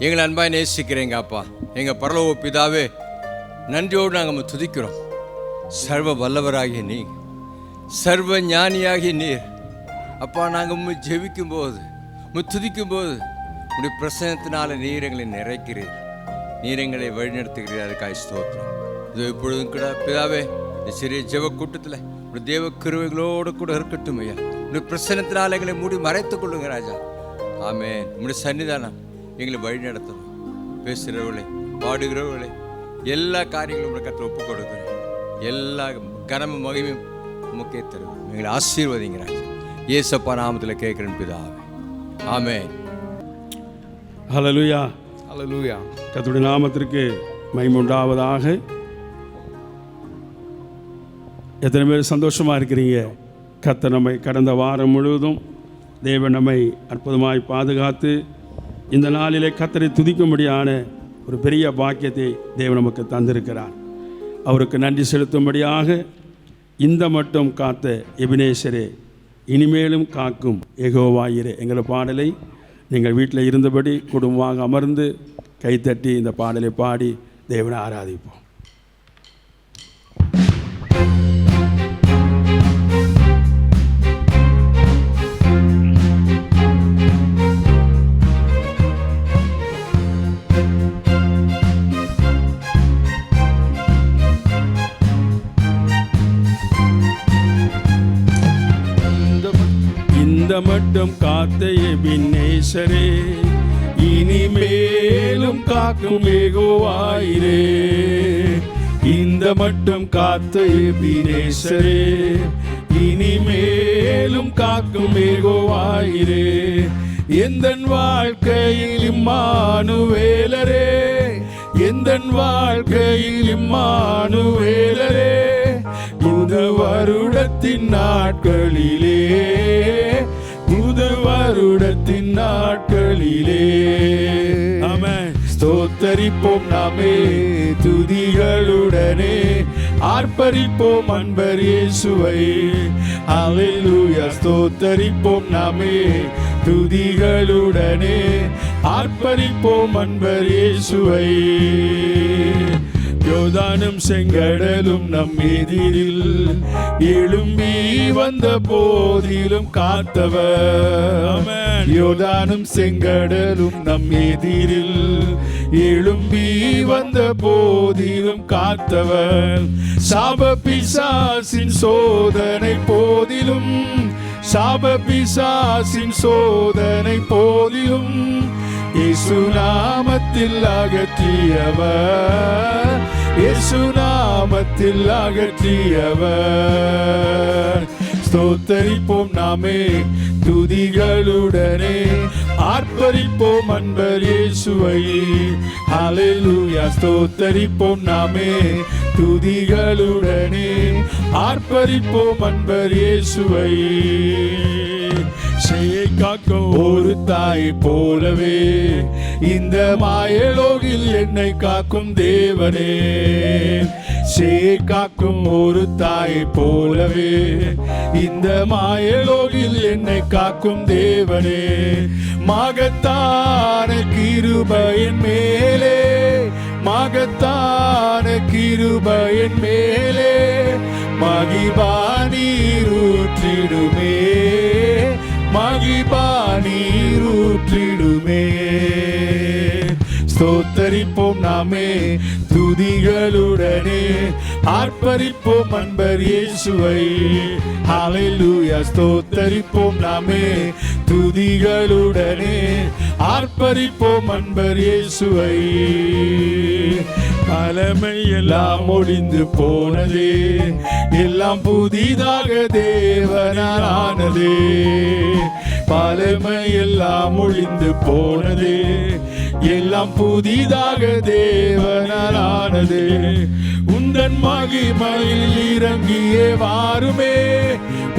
எங்களை அன்பாய் நேசிக்கிறேங்க அப்பா. எங்கள் பரலோக பிதாவே, நன்றியோடு நாங்கள் துதிக்கிறோம். சர்வ வல்லவராகிய நீர், சர்வ ஞானியாகிய நீர் அப்பா. நாங்கள் உண்மை ஜெபிக்கும் போது, துதிக்கும் போது உடைய பிரசனத்தினால நீர் எங்களை நிறைக்கிறீர், நீர் எங்களை வழிநடத்துகிறீர். அதுக்காக ஸ்தோத்திரம். இது இப்பொழுதும் கூட பிதாவே, இந்த சிறிய ஜெப கூட்டத்தில் உடைய தேவ கிருபைகளோடு கூட இருக்கட்டும் ஐயா. உடைய பிரசனத்தினால் எங்களை மூடி மறைத்துக் கொள்ளுங்க ராஜா. ஆமென். உடைய சன்னிதானம் எங்களை வழி நடத்தணும். பேசுகிறவர்களே, பாடுகிறவர்களே, எல்லா காரியங்களும் உடைய கருத்தில் ஒப்புக் கொடுக்குறேன். எல்லா கனமும் மகிமையும் உமக்கே தருவோம். எங்களை ஆசீர்வதிங்கிறாங்க. இயேசப்பா நாமத்தில் கேட்கிறேன் பிதாவே. ஆமென். ஹல்லேலூயா, ஹல்லேலூயா. கர்த்தருடைய நாமத்திற்கு மகிமை உண்டாவதாக. எத்தனை பேர் சந்தோஷமாக இருக்கிறீங்க? கர்த்தர் நம்மை கடந்த வாரம் முழுவதும் தேவன் நம்மை அற்புதமாய் பாதுகாத்து இந்த நாளிலே கர்த்தரை துதிக்கும்படியான ஒரு பெரிய பாக்கியத்தை தேவன் நமக்கு தந்திருக்கிறார். அவருக்கு நன்றி செலுத்தும்படியாக இந்த மட்டும் காத்த எபினேசரே, இனிமேலும் காக்கும் யெகோவாயிரே என்கிற பாடலை நீங்கள் வீட்டில் இருந்தபடி குடும்பமாக அமர்ந்து கைத்தட்டி இந்த பாடலை பாடி தேவனை ஆராதிப்போம். இந்த மட்டும் காத்த எபினேசரே, இனிமேலும் காக்கும் யெகோவாயிரே. இந்த மட்டும் காத்த எபினேசரே, இனிமேலும் காக்கும் யெகோவாயிரே. எந்தன் வாழ்க்கையில் இம்மானுவேலரே, எந்தன் வாழ்க்கையில் இம்மானுவேலரே. இந்த வருடத்தின் நாட்களிலே, புது வருடத்தின் நாட்களிலே ஆமென். ஸ்தோத்தரிப்போம் நாமே துதிகளுடனே, ஆர்ப்பரிப்போம் அன்பர் இயேசுவை. ஹல்லேலூயா. ஸ்தோத்தரிப்போம் நாமே துதிகளுடனே, ஆர்ப்பரிப்போம் அன்பர் இயேசுவை. யோர்தானும் செங்கடலும் நம் எதிரில் எழும்பி வந்த போதிலும் காத்தவர். யோர்தானும் செங்கடலும் நம் எதிரில் எழும்பி வந்த போதிலும் காத்தவர். சாப பிசாசின் சோதனை போதிலும், சாப பிசாசின் சோதனை போதிலும் இயேசு நாமத்தில் அகற்றியவர், இயேசு நாமத்தில் அகற்றியவர். ஸ்தோத்தரிப்போம் நாமே துதிகளுடனே, ஆர்ப்பரிப்போம் அன்பர் இயேசுவை. ஹல்லேலூயா. ஸ்தோத்தரிப்போம் நாமே துதிகளுடனே, ஆர்ப்பரிப்போம் அன்பர் இயேசுவை. சேயை காக்கும் ஒரு தாய் போலவே இந்த மாயலோகில் என்னை காக்கும் தேவனே. சேயை காக்கும் ஒரு தாய் போலவே இந்த மாயலோகில் என்னை காக்கும் தேவனே. மகத்தான கிருபையின் மேலே, மகத்தான கிருபையின் மேலே மகிபா நீரூற்றிடுமே, மகிபா நீரூற்றிடுமே. ஸ்தோத்தரிப்போம் நாமே துதிகளுடனே, ஆர்ப்பரிப்போம் அன்பர் இயேசுவை. ஹல்லேலூயா. ஸ்தோத்தரிப்போம் நாமே துதிகளுடனே, ஆர்ப்பரிப்போம் அன்பர் இயேசுவை. பழமை எல்லாம் ஒழிந்து போனதே, எல்லாம் புதிதாக தேவனால் ஆனதே. பழமை எல்லாம் ஒழிந்து போனதே, எல்லாம் புதிதாக தேவனால் ஆனதே. உந்தன் மகிமையில் இறங்கியே வாருமே,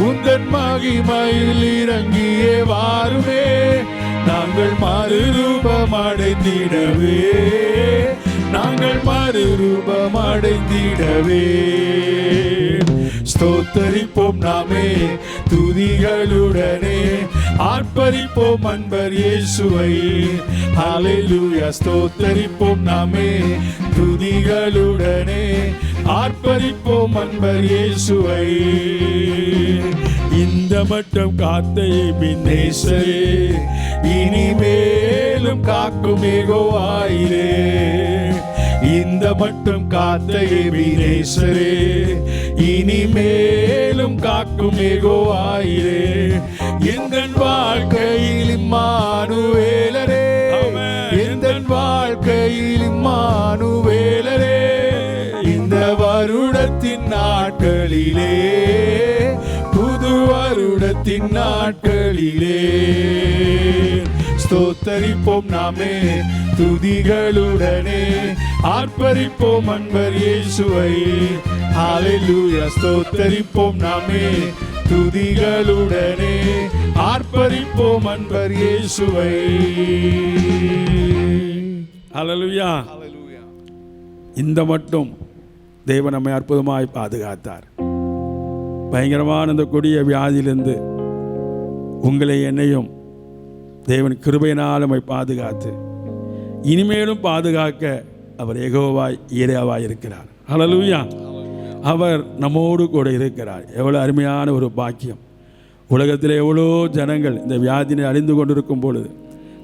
உந்தன் மகிமையில் இறங்கியே வாருமே. நாங்கள் மறுரூபம் அடைந்திடவே, நாங்கள் மறுரூபம் அடைந்திடவே. ஸ்தோத்தரிப்போம் நாமே துதிகளுடனே, ஆர்ப்பரிப்போம் அன்பர் இயேசுவை. ஹல்லேலூயா ஸ்தோத்தரிப்போம் நாமே துதிகளுடனே, ஆர்ப்பரிப்போம் அன்பர் இயேசுவை. இந்த மட்டும் காத்த எபினேசரே, இனிமேலும் காக்கும் யெகோவாயிரே. இந்த மட்டும் காத்த எபினேசரே, இனிமேலும் காக்கும் யெகோவாயிரே. எங்கள் வாழ்க்கையில் இம்மானுவேலரே, எங்கள் வாழ்க்கையில் இம்மானுவேலரே. இந்த வருடத்தின் நாட்களிலே, புது வருடத்தின் நாட்களிலே, ஸ்தோத்தரிப்போம் நாமே துதிகளுடனே, ஆர்ப்பரிப்போம் அன்பர் இயேசுவை. ஹல்லேலூயா ஸ்தோத்தரிப்போம் நாமே துதிகளுடனே, ஆர்ப்பரிப்போம் அன்பர் இயேசுவை. ஹல்லேலூயா. இந்த மட்டும் தேவன் நம்மை அற்புதமாய் பாதுகாத்தார். பயங்கரமான இந்த கொடிய வியாதியிலிருந்து உங்களை என்னையும் தேவன் கிருபையினால் நம்மை பாதுகாத்து இனிமேலும் பாதுகாக்க அவர் யெகோவாய் ஈரேவாய் இருக்கிறார். ஹல்லேலூயா. அவர் நம்மோடு கூட இருக்கிறார். எவ்வளோ அருமையான ஒரு பாக்கியம். உலகத்தில் எவ்வளோ ஜனங்கள் இந்த வியாதினை அழிந்து கொண்டிருக்கும் பொழுது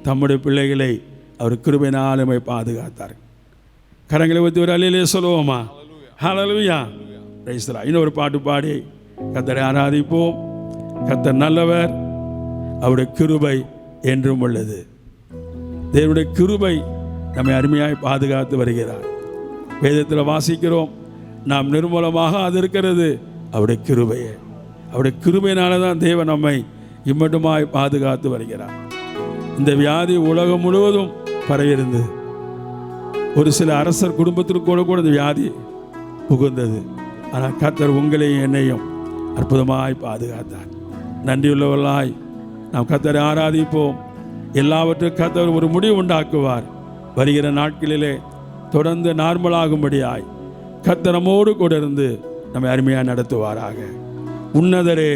தம்முடைய பிள்ளைகளை அவர் கிருபையினால் நம்மை பாதுகாத்தார். கரங்களை ஊற்றி ஒரு அல்லேலூயா சொல்லுவோமா? ஹல்லேலூயா. Praise the Lord. இன்னொரு பாட்டு பாடி கர்த்தரை ஆராதிப்போம். கர்த்தர் நல்லவர், அவருடைய கிருபை என்றும் உள்ளது. தேவனுடைய கிருபை நம்மை அருமையாய் பாதுகாத்து வருகிறார். வேதத்தில் வாசிக்கிறோம், நாம் நிர்மூலமாக அது இருக்கிறது அவருடைய கிருபையே. அவருடைய கிருபையினால தான் தேவன் நம்மை இம்மட்டுமாய் பாதுகாத்து வருகிறார். இந்த வியாதி உலகம் முழுவதும் பரவியிருந்தது. ஒரு சில அரசர் குடும்பத்திற்கு கூட இந்த வியாதி புகுந்தது. ஆனால் கர்த்தர் உங்களையும் என்னையும் அற்புதமாய் பாதுகாத்தார். நன்றியுள்ளவர்களாய் நாம் கர்த்தரை ஆராதிப்போம். எல்லாவற்றுக்கும் கர்த்தர் ஒரு முடிவு உண்டாக்குவார். வருகிற நாட்களிலே தொடர்ந்து நார்மலாகும்படியாய் கர்த்தர் நம்மோடு கூட இருந்து நம்மை அருமையாக நடத்துவாராக. உன்னதரே,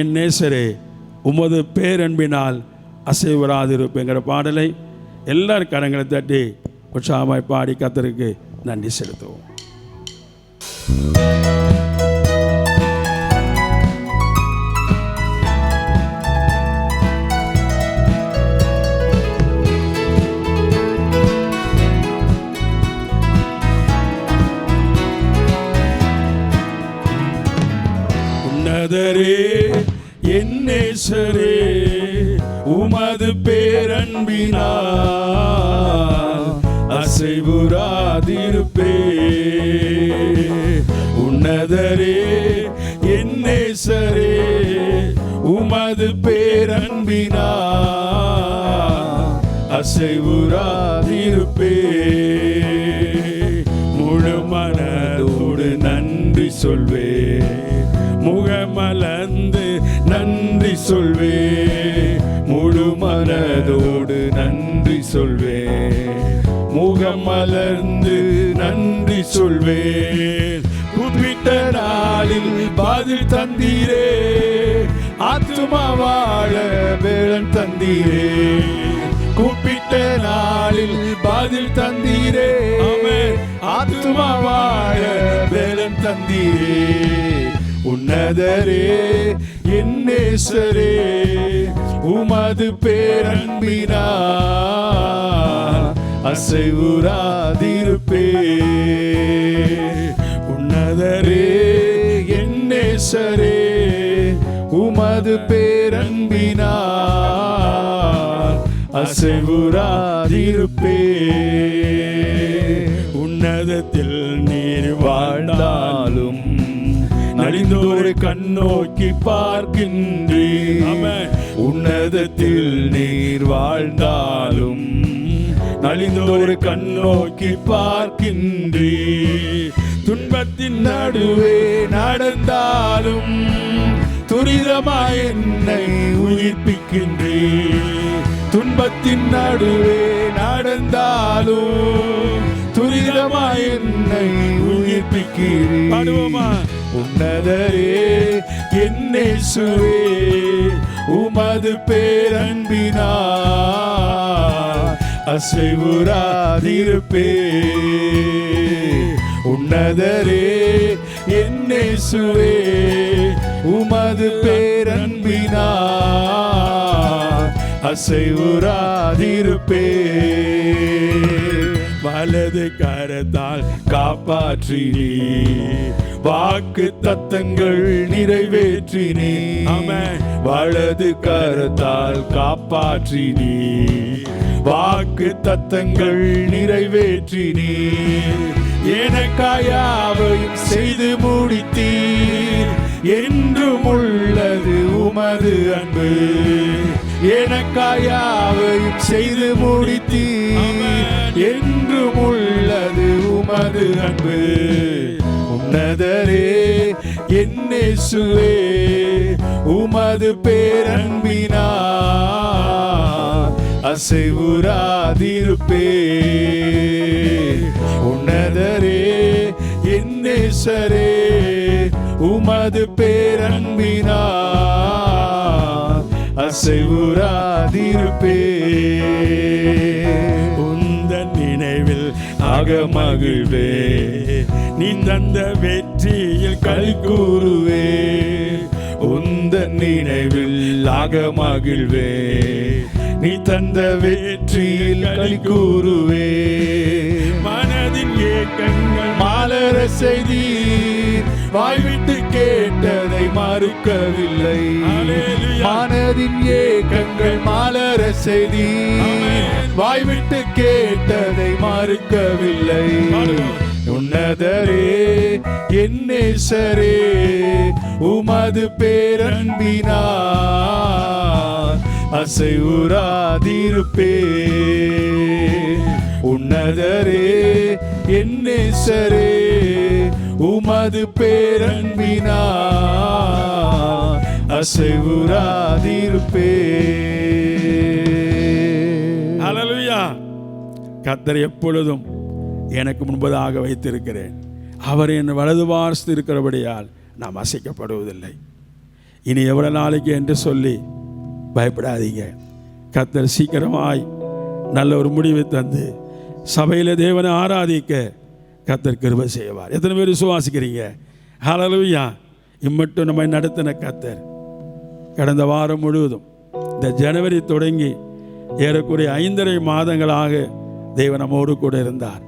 என் நேசரே, உமது பேரன்பினால் அசைவராதிருப்புங்கிற பாடலை எல்லாரும் கரங்களை தட்டி உற்சாகமாய் பாடி கர்த்தருக்கு நன்றி செலுத்துவோம். உன்னதரே, என் நேசரே, உமது பேரன்பினால் அசைவுறாதிருப்பே. உன்னதரே, என் நேசரே, உமது பேரன்பினால் அசைவுறாதிருப்பே. முழு மனதோடு நன்றி சொல்வே, முகமலர்ந்து நன்றி சொல்வே. முழு மனதோடு நன்றி சொல்வே, முகமலர்ந்து நன்றி சொல்வே. கூப்பிட்ட நாளில் பதில் தந்தீரே, ஆத்துமா வாழ வேளன் தந்தீரே. கூப்பிட்ட நாளில் பதில் தந்தீரே, ஆத்துமா வாழ வேளன் தந்தீரே. உன்னதரே, என் நேசரே, உமது பேரன்பினால் அசைவுறாதிருப்பே. உன்னதரே, என் நேசரே, உமது பேரன்பினால் அசைவுறாதிருப்பே. உன்னதத்தில் நீர் வாழ்ந்தாலும் நலிந்தோரை கண்ணோக்கி பார்க்கின்றீர். உன்னதத்தில் நீர் வாழ்ந்தாலும் நலிந்தோரை கண்ணோக்கி பார்க்கின்றீர். துன்பத்தின் நடுவே நடந்தாலும் துரிதமாய் என்னை உயிர்ப்பிக்கின்றீர். துன்பத்தின் நடுவே நடந்தாலும் துரிதமாய் என்னை உயிர்ப்பிக்கிறீர். உன்னதரே என் இயேசுவே உமது பேரன்பினால் அசைவுறாதிருப்பே. உன்னதரே என் இயேசுவே உமது பேரன்பினால் அசைவுறாதிருப்பே. வலது கரத்தால் காப்பாற்றினே வாக்கு தத்தங்கள் நிறைவேற்றினே. ஆமென். வலது கரத்தால் காப்பாற்றினே வாக்கு தத்தங்கள் நிறைவேற்றினே. எனக்காயாவையும் செய்து முடித்தீர் என்றும் உள்ளது உமது அன்பு. எனக்காயாவையும் செய்து முடித்தீர் என்றும் உள்ளது உமது அன்பு. உன்னதரே என் இயேசுவே உமது பேரன்பினால் அசைவுறாதிருப்பே. உன்னதரே என் நேசரே உமது பேரன்பினால் அசைவுறாதிருப்பே. உந்தன் நினைவில் அகமகிழ்வே நீ தந்த வெற்றியில் களி கூறுவே. உந்தன் நினைவில் அகமகிழ்வே நீ தந்த வெற்றியில் களி கூறுவே. மனதின் ஏக்கங்கள் மாலர செய்தீர் வாய்விட்டு கேட்டதை மறுக்கவில்லை. மனதின் ஏக்கங்கள் மாலர செய்தீர் வாய்விட்டு கேட்டதை மறுக்கவில்லை. உன்னதரே என் நேசரே உமது பேரன்பினால் அசைவுறாதிருப்பே. உன்னதரே என் நேசரே உமது பேரன்பினால் அசைவுறாதிருப்பே. ஹல்லேலூயா. கர்த்தர் எப்பொழுதும் எனக்கு முன்பதாக வைத்திருக்கிறேன். அவர் என் வலது பார்த்து இருக்கிறபடியால் நாம் அசைக்கப்படுவதில்லை. இனி எவ்வளவு நாளைக்கு என்று சொல்லி பயப்படாதீங்க. கர்த்தர் சீக்கிரமாய் நல்ல ஒரு முடிவை தந்து சபையில் தேவனை ஆராதிக்க கர்த்தர் கிருபை செய்வார். எத்தனை பேர் விசுவாசிக்கிறீங்க? ஹல்லேலூயா. இம்மட்டும் நம்மை நடத்தின கர்த்தர் கடந்த வாரம் முழுவதும் இந்த ஜனவரி தொடங்கி ஏறக்குறைய 5.5 மாதங்களாக தேவன் நம்மோடு கூட இருந்தார்.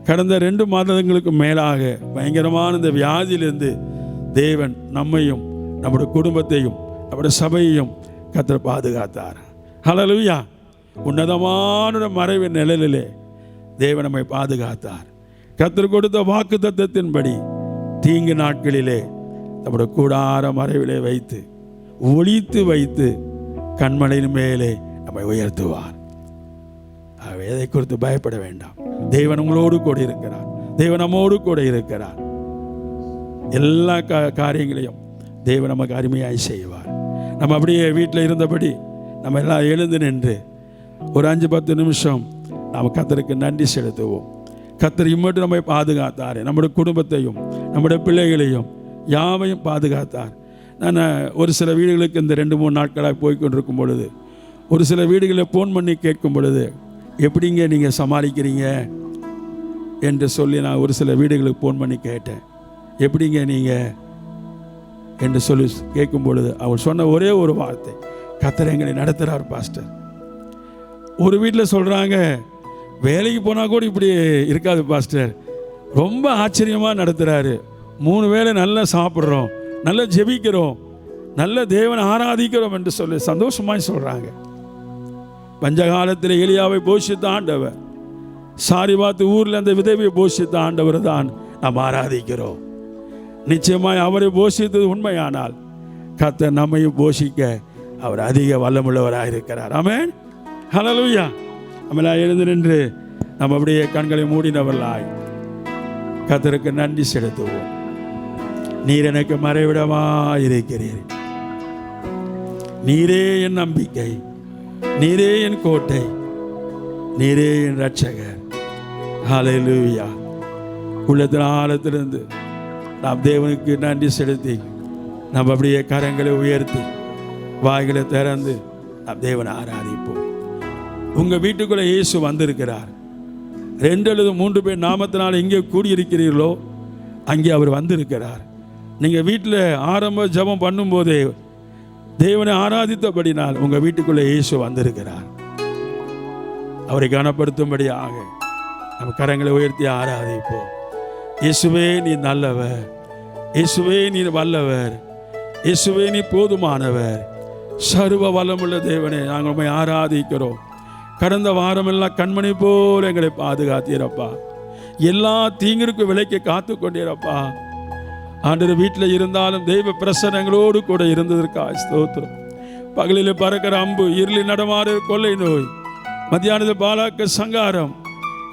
கடந்த 2 மாதங்களுக்கு மேலாக பயங்கரமான இந்த வியாதியிலிருந்து தேவன் நம்மையும் நம்முடைய குடும்பத்தையும் நம்முடைய சபையையும் கர்த்தர் பாதுகாத்தார். ஹல்லேலூயா. உன்னதமான மறைவின் நிழலிலே தேவன் நம்மை பாதுகாத்தார். கர்த்தர் கொடுத்த வாக்கு தத்தத்தின்படி தீங்கு நாட்களிலே நம்முடைய கூடார மறைவிலே வைத்து ஒளித்து வைத்து கண்மலையின் மேலே நம்மை உயர்த்துவார். எதை குறித்து பயப்பட வேண்டாம். தேவன் உங்களோடு கூட இருக்கிறார். தேவன் நம்மோடு கூட இருக்கிறார். எல்லா காரியங்களையும் தேவன் நமக்கு அருமையாய் செய்வார். நம்ம அப்படியே வீட்டில் இருந்தபடி நம்ம எல்லாம் எழுந்து நின்று ஒரு 5-10 நிமிஷம் நாம் கர்த்தருக்கு நன்றி செலுத்துவோம். கர்த்தர் இம்மட்டும் நம்மை பாதுகாத்தார். நம்முடைய குடும்பத்தையும் நம்முடைய பிள்ளைகளையும் யாவையும் பாதுகாத்தார். நான் ஒரு சில வீடுகளுக்கு இந்த 2-3 நாட்களாக போய்கொண்டிருக்கும் பொழுது ஒரு சில வீடுகளில் ஃபோன் பண்ணி கேட்கும் பொழுது எப்படிங்க நீங்கள் சமாளிக்கிறீங்க என்று சொல்லி நான் ஒரு சில வீடுகளுக்கு ஃபோன் பண்ணி கேட்டேன். எப்படிங்க நீங்கள் என்று சொல்லி கேட்கும் பொழுது அவர் சொன்ன ஒரே ஒரு வார்த்தை, கர்த்தர் எங்களை நடத்துகிறார் பாஸ்டர். ஒரு வீட்டில் சொல்கிறாங்க, வேலைக்கு போனால் கூட இப்படி இருக்காது பாஸ்டர், ரொம்ப ஆச்சரியமாக நடத்துகிறாரு. 3 வேளை நல்லா சாப்பிட்றோம், நல்லா ஜெபிக்கிறோம், நல்ல தேவனை ஆராதிக்கிறோம் என்று சொல்லி சந்தோஷமாய் சொல்கிறாங்க. பஞ்சகாலத்தில் எலியாவை போஷித்த ஆண்டவர், சாரிபாத்து ஊரில் அந்த விதவியை போஷித்த ஆண்டவர் தான் நாம் ஆராதிக்கிறோம். நிச்சயமாய் அவரை போஷித்தது உண்மையானால் கர்த்தர் நம்மையும் போஷிக்க அவர் அதிக வல்லமுள்ளவராக இருக்கிறார். ஆமென். ஹல்லேலூயா. நம்மளாம் எழுந்து நின்று நம்ம அப்படியே கண்களை மூடினவர்களாய் கர்த்தருக்கு நன்றி செலுத்துவோம். நீர் எனக்கு மறைவிடமாக இருக்கிறீர். நீரே என் நம்பிக்கை, நீரே என் கோட்டை, நீரே என் ரட்சகர். ஹல்லேலூயா. உள்ளத்தின் ஆழத்திலிருந்து நாம் தேவனுக்கு நன்றி செலுத்தி நம்ம அப்படியே கரங்களை உயர்த்தி வாய்களை திறந்து நாம் தேவனை ஆராதிப்போம். உங்கள் வீட்டுக்குள்ளே இயேசு வந்திருக்கிறார். 2 அல்லது 3 பேர் நாமத்தினால் எங்கே கூடியிருக்கிறீர்களோ அங்கே அவர் வந்திருக்கிறார். நீங்கள் வீட்டில் ஆரம்ப ஜெபம் பண்ணும்போதே தேவனை ஆராதித்தபடினால் உங்கள் வீட்டுக்குள்ளே இயேசு வந்திருக்கிறார். அவரை கனப்படுத்தும்படியாக நம்ம கரங்களை உயர்த்தி ஆராதிப்போம். இயேசுவே நீ நல்லவர், இயேசுவே நீ வல்லவர், இயேசுவே நீ போதுமானவர், சர்வ வல்லமுள்ள தேவனே நாங்கள் உம்மை ஆராதிக்கிறோம். கடந்த வாரமெல்லாம் கண்மணி போல் எங்களை பாதுகாத்தீரப்பா. எல்லா தீங்கிற்கு விலைக்கு காத்து கொண்டீரப்பா. ஆண்டவர் வீட்டில் இருந்தாலும் தெய்வ பிரசன்னம் எங்களோடு கூட இருந்ததற்காக ஸ்தோத்திரம். பகலில் பறக்கிற அம்பு, இருளில் நடமாறு கொள்ளை நோய், மத்தியானத்தில் பாலாக்க சங்காரம்,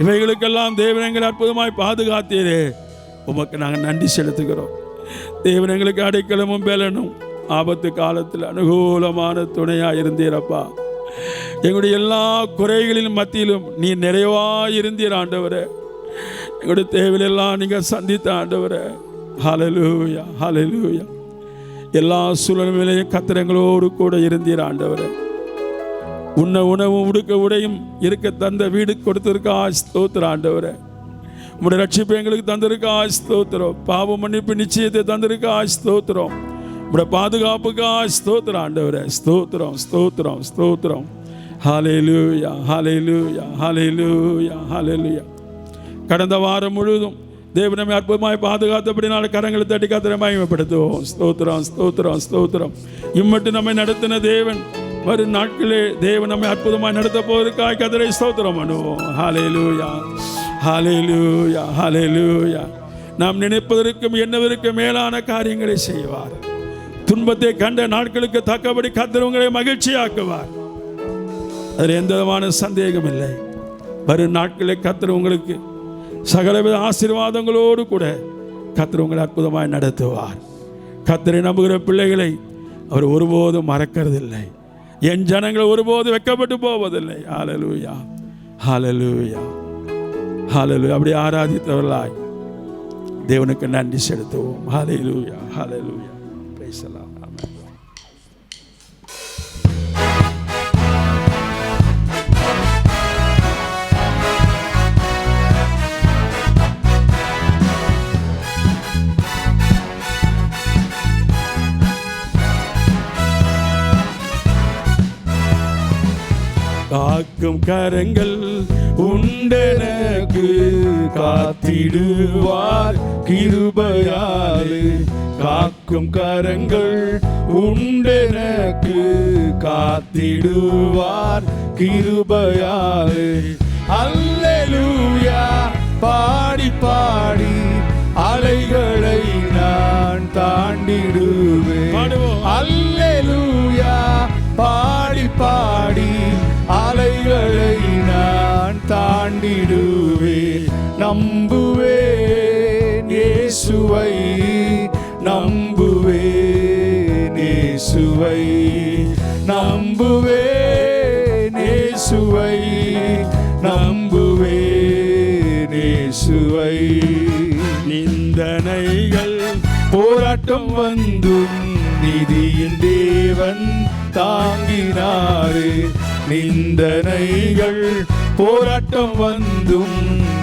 இவைகளுக்கெல்லாம் தேவன் எங்களை அற்புதமாய் பாதுகாத்தீரே, உமக்கு நாங்கள் நன்றி செலுத்துகிறோம். தேவன் எங்களுக்கு அடைக்கலமும் பலனும் ஆபத்து காலத்தில் அனுகூலமான துணையாக இருந்தீரப்பா. எங்களுடைய எல்லா குறைகளின் மத்தியிலும் நீ நிறைவாக இருந்தீர் ஆண்டவரே. எங்களுடைய தேவையெல்லாம் நீங்கள் சந்தித்த ஆண்டவரே. ஹல்லேலூயா, ஹல்லேலூயா. எல்லா சூழ்நிலையிலையும் கத்திரங்களோடு கூட இருந்தீர் ஆண்டவரே. உண்ண உணவும் உடுக்க உடையும் இருக்க தந்த வீடு கொடுத்திருக்கா ஸ்தோத்திரம் ஆண்டவரே. உங்களுடைய ரட்சிப்பு எங்களுக்கு தந்திருக்கா ஸ்தோத்திரம். பாவ மன்னிப்பு நிச்சயத்தை தந்திருக்கா ஸ்தோத்திரம். உங்களுடைய பாதுகாப்புக்கா ஸ்தோத்திரம் ஆண்டவரே. ஸ்தோத்திரம், ஸ்தோத்திரம், ஸ்தோத்திரம். ஹல்லேலூயா, ஹல்லேலூயா, ஹல்லேலூயா, ஹல்லேலூயா. கடந்த வாரம் முழுவதும் தேவனமே அற்புதமாய் பாதுகாத்தபடினால கரங்களை தட்டி கத்திர மகிமைப்படுத்துவோம். ஸ்தோத்திரம், ஸ்தோத்திரம், ஸ்தோத்திரம். இம்மட்டும் நம்மை நடத்தின தேவன் வரும் நாட்களே தேவன் நம்மை அற்புதமாய் நடத்த போவதற்காக கதிரை ஸ்தோத்திரம் பண்ணுவோம். ஹல்லேலூயா, ஹல்லேலூயா, ஹல்லேலூயா. நாம் நினைப்பதற்கும் என்னவதற்கும் மேலான காரியங்களை செய்வார். துன்பத்தை கண்ட நாட்களுக்கு தக்கபடி கர்த்தர் உங்களை மகிழ்ச்சியாக்குவார். அதில் எந்த விதமான சந்தேகம் இல்லை. வரும் நாட்களில் கர்த்தர் உங்களுக்கு சகலவித ஆசீர்வாதங்களோடு கூட கர்த்தர் உங்களை அற்புதமாய் நடத்துவார். கர்த்தரை நம்புகிற பிள்ளைகளை அவர் ஒருபோதும் மறக்கிறதில்லை. என் ஜனங்கள் ஒருபோதும் வெட்கப்பட்டு போவதில்லை. ஹல்லேலூயா, ஹல்லேலூயா, ஹல்லேலூயா. அப்படி ஆராதித்தவர்களாய் தேவனுக்கு நன்றி செலுத்துவோம். Hallelujah, hallelujah. Praise the Lord. Amen. காக்கும் கரங்கள் உண்டெனக்கு காத்திடுவார் கிருபையாலே. காக்கும் கரங்கள் உண்டெனக்கு காத்திடுவார் கிருபையாலே. அல்லேலூயா பாடி பாடி அலைகளை நான் தாண்டிடுவேன். அல்லேலூயா பாடி பாடி அலைகளை நான் தாண்டிடுவேன். நம்புவேன் இயேசுவை, நம்புவேன் இயேசுவை, நம்புவேன் இயேசுவை, நம்புவேன் இயேசுவை. நிந்தனைகள் போராட்டம் வந்தும் நிதியின் தேவன் தாங்கினாரே. நிந்தனைகள் போராட்டம் வந்தும்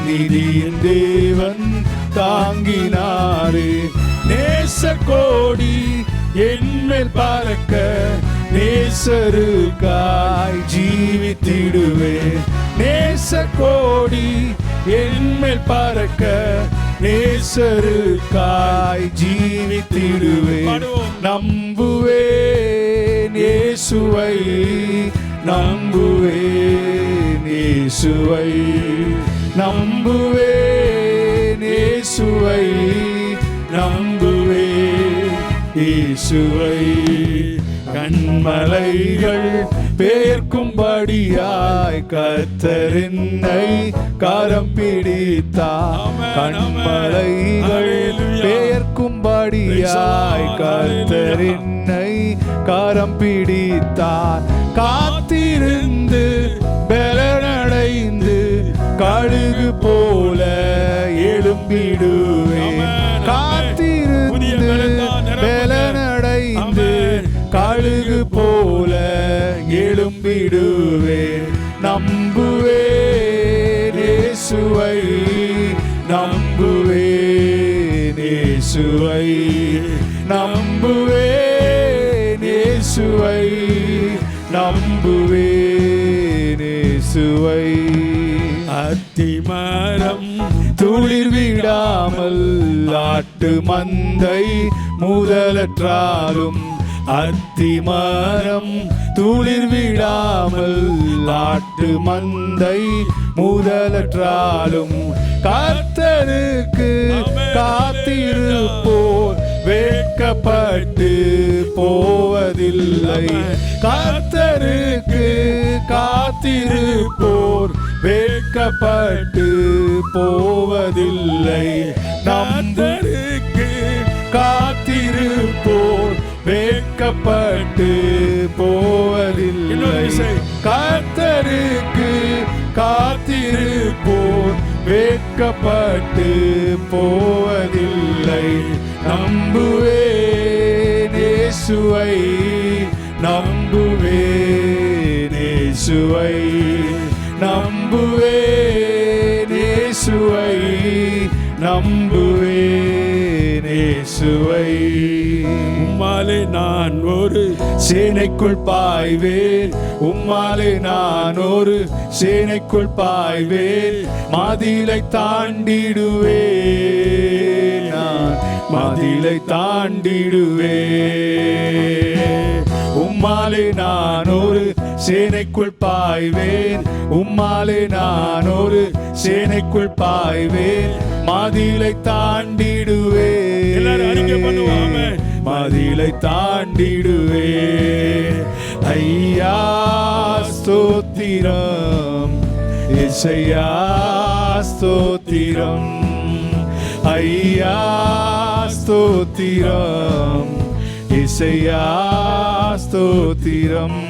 நிதியின் தேவன் தாங்கினாரே. நேச கோடி என்மேல் பறக்க நேசருக்காய் ஜீவித்திடுவேன். நேச கோடி என்மேல் பறக்க நேசருக்காய் ஜீவித்திடுவேன். நம்புவேன் இயேசுவை, நம்புவேன் இயேசுவை, நம்புவேன் இயேசுவை, நம்புவேன் இயேசுவை. கண்மலைகள் பெயர்க்கும்படியாய் கர்த்தர் என்னை கரம் பிடித்தார். கண்மலைகள் பெயர்க்கும்படியாய் கர்த்தர் என்னை கரம் பிடித்தார். காத்திருந்து பலனடைந்து கழுகு போல எழும்பிடுவேன். காத்திரு விடுவேன். நம்புவேன் இயேசுவை, நம்புவேன் இயேசுவை, நம்புவேன் இயேசுவை, நம்புவேன் இயேசுவை. அத்திமரம் துளிர் விடாமல் ஆட்டு மந்தை முதலற்றாலும், அத்திமரம் துளிர் விடாமல் ஆட்டு மந்தை முதலற்றாலும், கர்த்தருக்கு காத்திருப்போர் வெட்கப்பட்டு போவதில்லை. கர்த்தருக்கு காத்திருப்போர் வெட்கப்பட்டு போவதில்லை. நம்பருக்கு காத்திருப்போர் வெட்கப்பட்டு போவதில்லை. கர்த்தருக்கு காத்திருப்போர் வெட்கப்பட்டு போவதில்லை. நம்புவேன் இயேசுவை, நம்புவேன் இயேசுவை, நம்புவேன் இயேசுவை, நம்புவேன் இயேசுவை. உம்மாலே நான் ஒரு சேனைக்குள் பாய்வேன், உம்மாலே நான் ஒரு சேனைக்குள் பாய்வேன். மதிலை தாண்டிடுவேன், நான் மதிலை தாண்டிடுவேன். உம்மாலே நான் ஒரு சேனைக்குள் பாய்வேன், உம்மாலே நான் ஒரு சேனைக்குள் பாய்வேன். மதிலை தாண்டிடுவேன், மதிலை தாண்டிடுவேன். ஐயா ஸ்தோத்திரம், இசையா ஸ்தோத்திரம், ஐயா ஸ்தோத்திரம், இசையா ஸ்தோத்திரம்.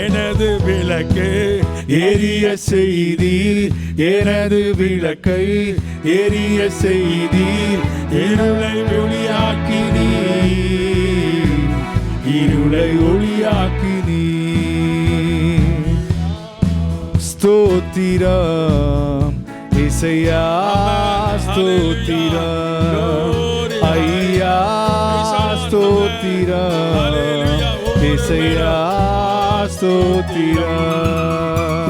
எனது விளக்கு எரிய செய்தீர், எனது விளக்கை எரிய செய்தீர். இருளை ஒளியாக்கினீர், இருளை ஒளியாக்கினீர். ஸ்தோத்திரம் இசையா ஸ்தோத்திரம், ஐயா ஸ்தோத்திரம், இசையா ஸ்தோத்திரம்.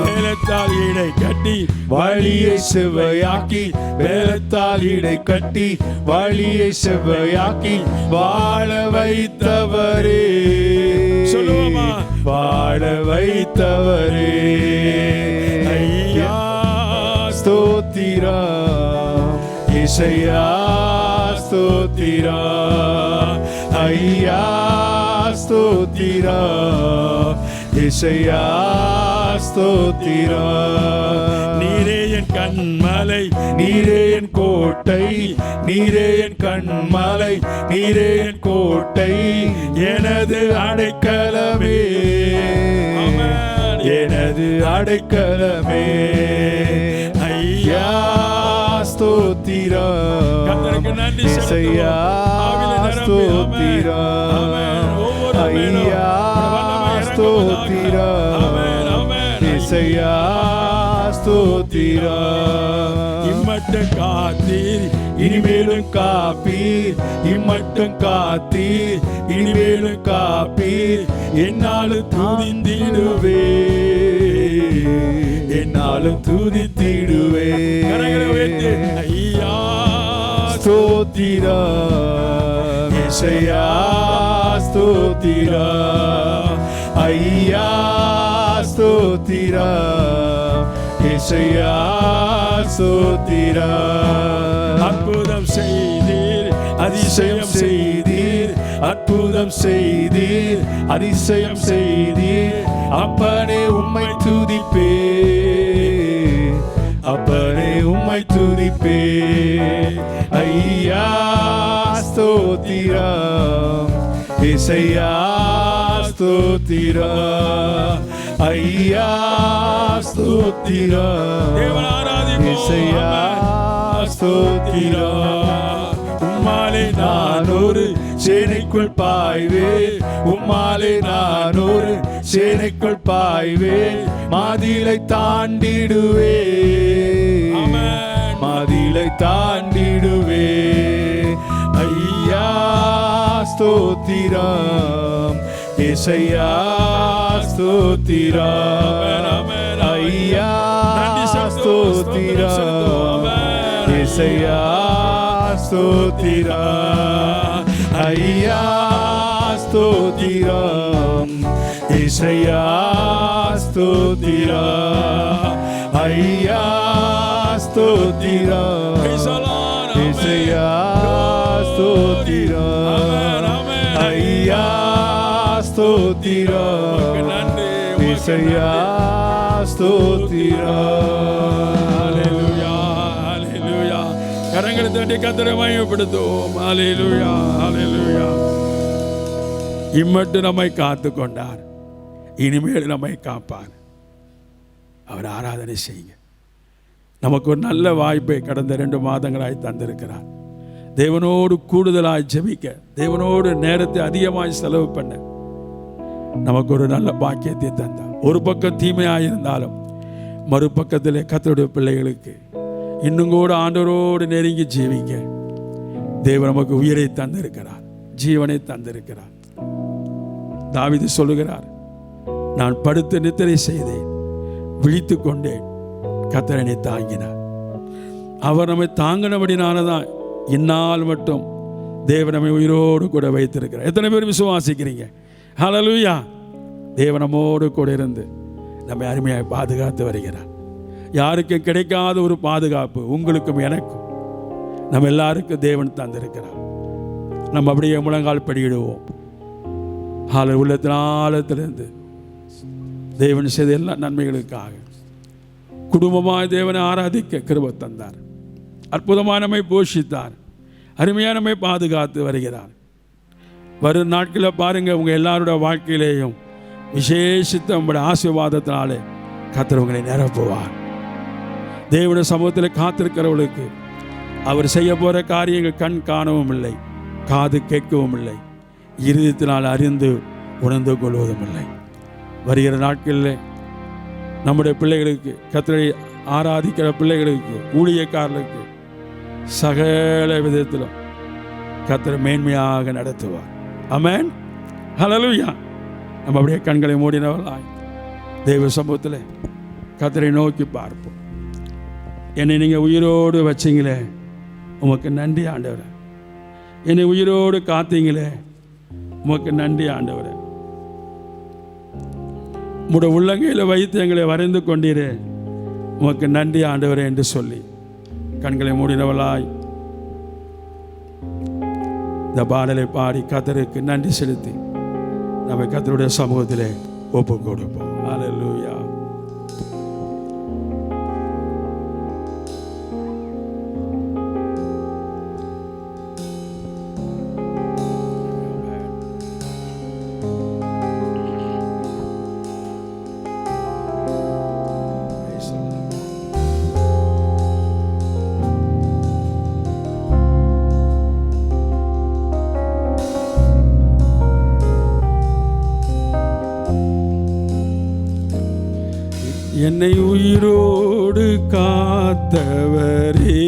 வேலத்தால் இடை கட்டி வழியை செவ்வையாக்கி, வேலத்தால் இடை கட்டி வழியை செவ்வையாக்கி வாழ வைத்தவரே, சொல்லுவோமா? வாழ வைத்தவரே. ஐயா ஸ்தோத்திரம், இசையா ஸ்தோத்திரம், ஐயா ஸ்தோத்திரம், இசையா ஸ்தோத்திரம். நீரே என் கண்மலை, நீரே என் கோட்டை, நீரே என் கண்மலை, நீரே என் கோட்டை. எனது அடைக்கலமே, எனது அடைக்கலமே. ஐயா ஸ்தோத்திரம், இசையா ஸ்தோத்திரம், ஐயா ஸ்தோத்திரம், இசையா ஸ்தோத்திரம். இம்மட்டும் காத்தீர் இனிமேலும் காப்பீர், இம்மட்டும் காத்தீர் இனிமேலும் காப்பீர். என்னாலும் துதித்திடுவே, என்னாலும் துதித்திடுவே. ஐயா ஸ்தோத்திரம், இசையா ஸ்தோத்திரம், ஐயா ஸ்தோத்திரம், இசையா ஸ்தோத்திரம். அற்புதம் செய்தீர், அதிசயம் செய்தீர், அற்புதம் செய்தீர், அதிசயம் செய்தீர். அப்பனே உம்மை துதிப்பே, அப்பனே உம்மை துதிப்பே. ஐயா ஸ்தோத்திரம், இசையா ஸ்தோத்திரம், ஐயா ஸ்தோத்திரம், இசையா ஸ்தோத்திரம். உம்மாலே நான் ஒரு சேனைக்குள் பாய்வேன், உம்மாலே நான் ஒரு சேனைக்குள் பாய்வேன், மாதிலை தாண்டிடுவே, மாதிலை தாண்டிடுவே. ஐயா ஸ்தோத்திரம், ஏசையா ஸ்தோத்திரம், ஐயா ஸ்தோத்திரம், ஏசையா ஸ்தோத்திரம், ஐயா ஸ்தோத்திரம், ஏசையா ஸ்தோத்திரம், ஐயா ஸ்தோத்திரம், ஏசையா ஸ்தோத்திரம், ஐயா ஸ்தோத்திரம், ஏசையா ஸ்தோத்திரம். ஹல்லேலூயா, ஹல்லேலூயா. கரங்களை தட்டி கர்த்தரை மகிமைப்படுத்துவோம். ஹல்லேலூயா, ஹல்லேலூயா. இம்மட்டு நம்மை காத்து கொண்டார், இனிமேல் நம்மை காப்பார். அவர் ஆராதனை செய்யுங்க. நமக்கு ஒரு நல்ல வாய்ப்பை கடந்த 2 மாதங்களாய் தந்திருக்கிறார். தேவனோடு கூடுதலாய் ஜெபிக்க, தேவனோடு நேரத்தை அதிகமாய் செலவு பண்ண நமக்கு ஒரு நல்ல பாக்கியத்தை தந்தார். ஒரு பக்கம் தீமையாக இருந்தாலும் மறுபக்கத்தில் கர்த்தருடைய பிள்ளைகளுக்கு இன்னும் கூட ஆண்டவரோடு நெருங்கி ஜீவிக்க தேவன் நமக்கு உயிரை தந்திருக்கிறார், ஜீவனை தந்திருக்கிறார். தாவீது சொல்லுகிறார், நான் படுத்து நித்திரை செய்தேன், விழித்து கொண்டேன், கர்த்தர் என்னை தாங்கினார். அவர் நம்மை தாங்கினபடினால்தான் இந்நாள் மட்டும் தேவன் நம்மை உயிரோடு கூட வைத்திருக்கிறார். எத்தனை பேர் விசுவாசிக்கிறீங்க? ஹல்லேலூயா. தேவன் நம்மோடு கூட இருந்து நம்மை அருமையாக பாதுகாத்து வருகிறார். யாருக்கும் கிடைக்காத ஒரு பாதுகாப்பு உங்களுக்கும் எனக்கும் நம்ம எல்லாருக்கும் தேவன் தந்திருக்கிறார். நம்ம அப்படியே முழங்கால் படியிடுவோம். உள்ளத்தின் ஆழத்திலிருந்து தேவன் செய்த எல்லா நன்மைகளுக்காக குடும்பமாய் தேவனை ஆராதிக்க கிருபை தந்தார். அற்புதமாக நம்மை போஷித்தார், அருமையாக நம்மை பாதுகாத்து வருகிறார். வரும் நாட்களில் பாருங்கள், உங்கள் எல்லாரோட வாழ்க்கையிலேயும் விசேஷித்த உங்களுடைய ஆசீர்வாதத்தினாலே கர்த்தர் உங்களை நிரப்புவார். தேவனுடைய சமூகத்தில் காத்திருக்கிறவர்களுக்கு அவர் செய்ய போகிற காரியங்கள் கண் காணவும் இல்லை, காது கேட்கவும் இல்லை, இருதயத்தினால் அறிந்து உணர்ந்து கொள்வதும் இல்லை. வருகிற நாட்களில் நம்முடைய பிள்ளைகளுக்கு, கர்த்தரை ஆராதிக்கிற பிள்ளைகளுக்கு, ஊழியக்காரர்களுக்கு சகல விதத்திலும் கர்த்தர் மேன்மையாக நடத்துவார். ஆமென், ஹல்லேலூயா. நம்ம அப்படியே கண்களை மூடினவர்களாய் தேவ சமூகத்தில் கர்த்தரை நோக்கி பார்ப்போம். என்னை நீங்கள் உயிரோடு வச்சிங்களே, உமக்கு நன்றி ஆண்டவரே. என்னை உயிரோடு காத்தீங்களே, உமக்கு நன்றி ஆண்டவரே. உம்முடைய உள்ளங்கையில் வைத்து எங்களை வரைந்து கொண்டீரே, உமக்கு நன்றி ஆண்டவரே என்று சொல்லி கண்களை மூடினவளாய் இந்த பாடலை பாடி கர்த்தருக்கு நன்றி செலுத்தி நம்ம கர்த்தருடைய சமூகத்திலே ஒப்பு கொடுப்போம். ஹல்லேலூயா. என்னை உயிரோடு காத்தவரே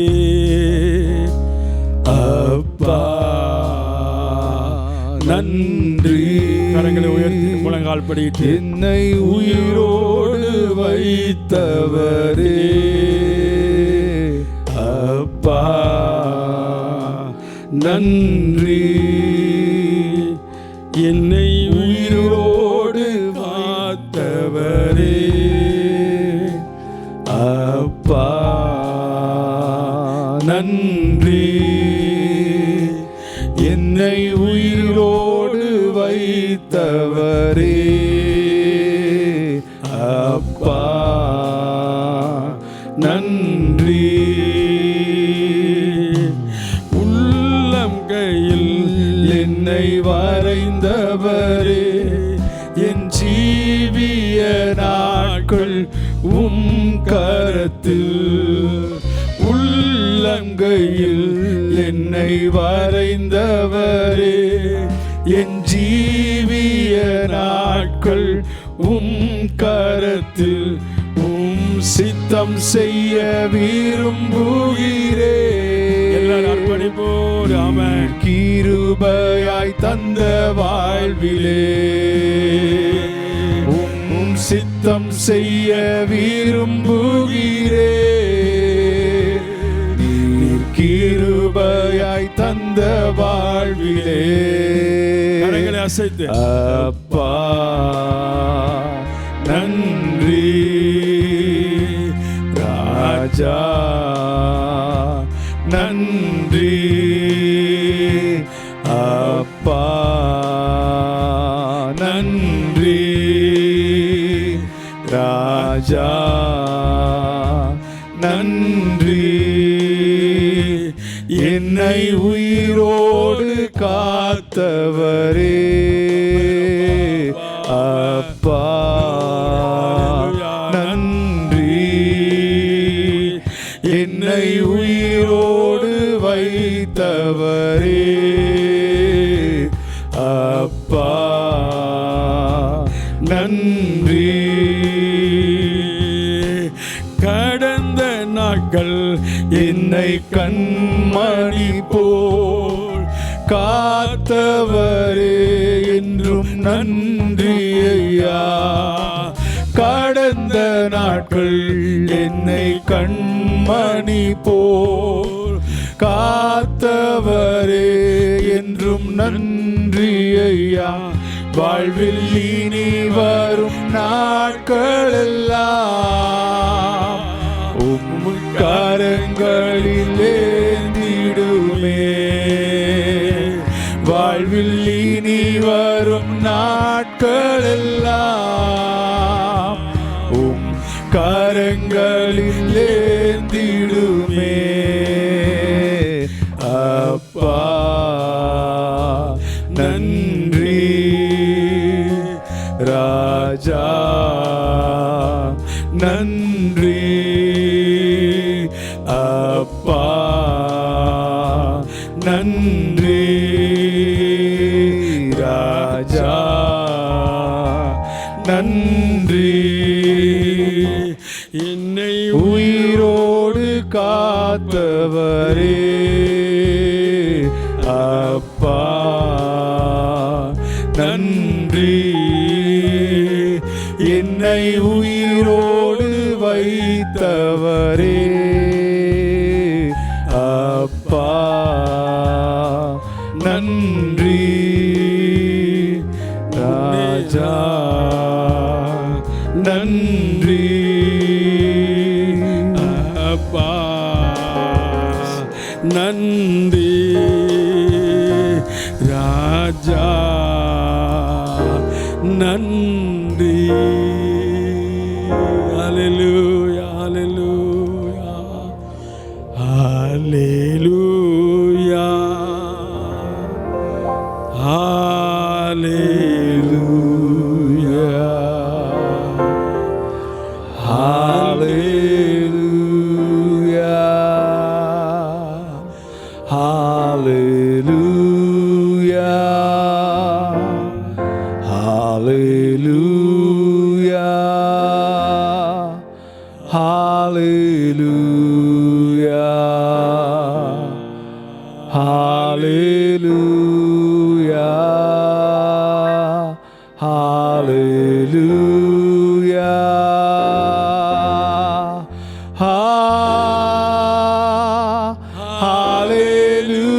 அப்பா நன்றி. கரங்களை உயர்த்தி முழங்கால் படியிட்டு, என்னை உயிரோடு வைத்தவரே அப்பா நன்றி. என்னை உயிரோடு காத்தவரே அப்பா நன்றி. என்னை உயிரோடு வைத்தவரே அப்பா நன்றி. உள்ளம் கையில் என்னை வரைந்தவரே, என் ஜீவிய நாட்கள் உம் கரத்தில். உள்ளங்கையில் என்னை வரைந்தவரே, என் ஜீவிய நாட்கள் உம் கரத்தில் உம் சித்தம் செய்ய விரும்புகிறே. கிருபையாய் தந்த வாழ்விலே உம் சித்தம் செய்ய விரும்புகிறே. கிருபையாய் தந்த வாழ்விலே கரங்களை அசைத்து அப்பா நன்றி, ராஜா நன்றி, அப்பா நன்றி, ராஜா நன்றி. என்னை உயிரோடு காத்தவரே, அப்பா நன்றி. என்னை உயிரோடு வைத்தவரே, அப்பா நன்றி. கடந்த நாட்கள் என்னை கண்மணி போல் காத்தவரே, என்றும் நன்றி ஐயா. கடந்த நாட்கள் என்னை கண்மணி போல் காத்தவரே, என்றும் நன்றி ஐயா. வாழ்வில் இனி வரும் நாட்களெல்லாம் உம் கரங்களில் ஏந்திடுமே. வாழ்வில் இனி வரும் நாட்களெல்லாம் உம் கரங்களில் ஏந்திடுமே. அப்பா நன்றி, ராஜா நன்றி, அப்பா நன்றி, ராஜா நன்றி. என்னை உயிரோடு காத்தவரே, அப்பா நன்றி. என்னை உயிரோடு வைத்தவரே, அப்பா நன்றி, ராஜா நன்றி, அப்பா நன்றி, ராஜா நன்றி. ஹல்லேலூயா, ஹல்லேலூயா, ஹல்லேலூயா, ஹல்லேலூயா, ஹல்லேலூயா, ஹல்லேலூயா, ஹல்லேலூயா, ஹல்லேலூயா, ஹல்லேலூயா, ஹல்லேலூயா, ஹல்லேலூயா,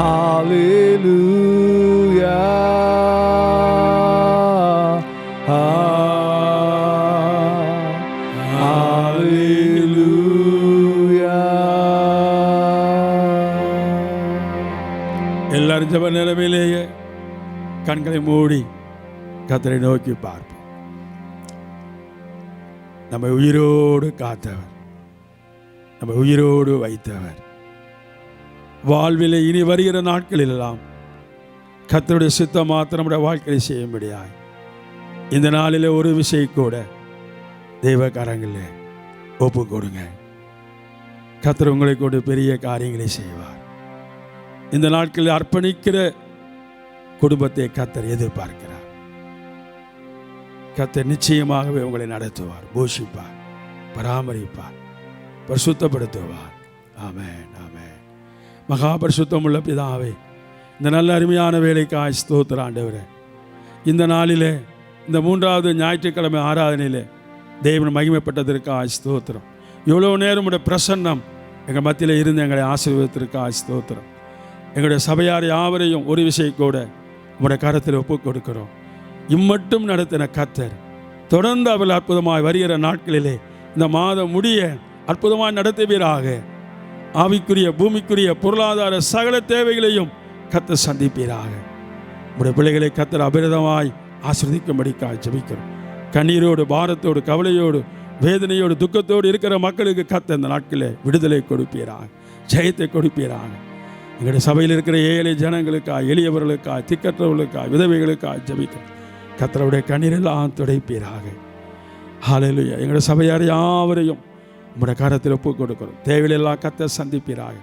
Hallelujah. Hallelujah. எல்லாரும் ஜெப நிலைமையிலேயே கண்களை மூடி கர்த்தரை நோக்கி பார்ப்போம். நம்மை உயிரோடு காத்தவர், நம்மை உயிரோடு வைத்தவர், வாழ்விலே இனி வருகிற நாட்களிலெல்லாம் கர்த்தருடைய சித்தம் மாத்திரம் நம்முடைய வாழ்க்கையை செய்யும்படியாய் இந்த நாளில் ஒரு விஷயம் கூட தெய்வ கரங்களிலே ஒப்பு கொடுங்க. கர்த்தர் உங்களை கொண்டு பெரிய காரியங்களை செய்வார். இந்த நாட்களில் அர்ப்பணிக்கிற குடும்பத்தை கர்த்தர் எதிர்பார்க்கிறார். கர்த்தர் நிச்சயமாகவே உங்களை நடத்துவார், போஷிப்பார், பராமரிப்பார், பரிசுத்தப்படுத்துவார். ஆமென், ஆமென். மகா பரிசுத்தமுள்ள பிதாவே, இந்த நல்ல அருமையான வேலைக்காய் ஸ்தோத்திரம் ஆண்டவரே. இந்த நாளிலே, இந்த 3வது ஞாயிற்றுக்கிழமை ஆராதனையிலே தேவன் மகிமைப்பட்டதற்காய் ஸ்தோத்திரம். இவ்வளோ நேரம் உடைய பிரசன்னம் எங்கள் மத்தியில் இருந்து எங்களை ஆசீர்வதித்திற்காய் ஸ்தோத்திரம். எங்களுடைய சபையார் யாவரையும் ஒரு விஷயம் கூட உடைய கரத்தில் ஒப்புக் கொடுக்கிறோம். இம்மட்டும் நடத்தின கர்த்தர் தொடர்ந்து அவள் அற்புதமாய் வருகிற நாட்களிலே இந்த மாதம் முடிய அற்புதமாய் நடத்துவீராக. ஆவிக்குரிய பூமிக்குரிய பொருளாதார சகல தேவைகளையும் கர்த்தர் சந்திப்பீராக. உடைய பிள்ளைகளை கர்த்தர் அபிரதமாய் ஆசீர்வதிக்கும்படிக்காய் ஜெபிக்கிறோம். கண்ணீரோடு, பாரத்தோடு, கவலையோடு, வேதனையோடு, துக்கத்தோடு இருக்கிற மக்களுக்கு கர்த்தர் இந்த நாட்களில் விடுதலை கொடுப்பீராக, ஜெயத்தை கொடுப்பீராக. எங்களுடைய சபையில் இருக்கிற ஏழை ஜனங்களுக்காய், எளியவர்களுக்காய், திக்கற்றவர்களுக்காய், விதவைகளுக்காய் ஜெபிக்கிறோம். கர்த்தருடைய கண்ணீரெல்லாம் துடைப்பீராக. ஹல்லேலூயா. எங்களுடைய சபையார் யாவரையும் உங்களுடைய கரத்தில் ஒப்புக் கொடுக்கிறோம். தேவையில்லெல்லாம் கர்த்தர் சந்திப்பீராக.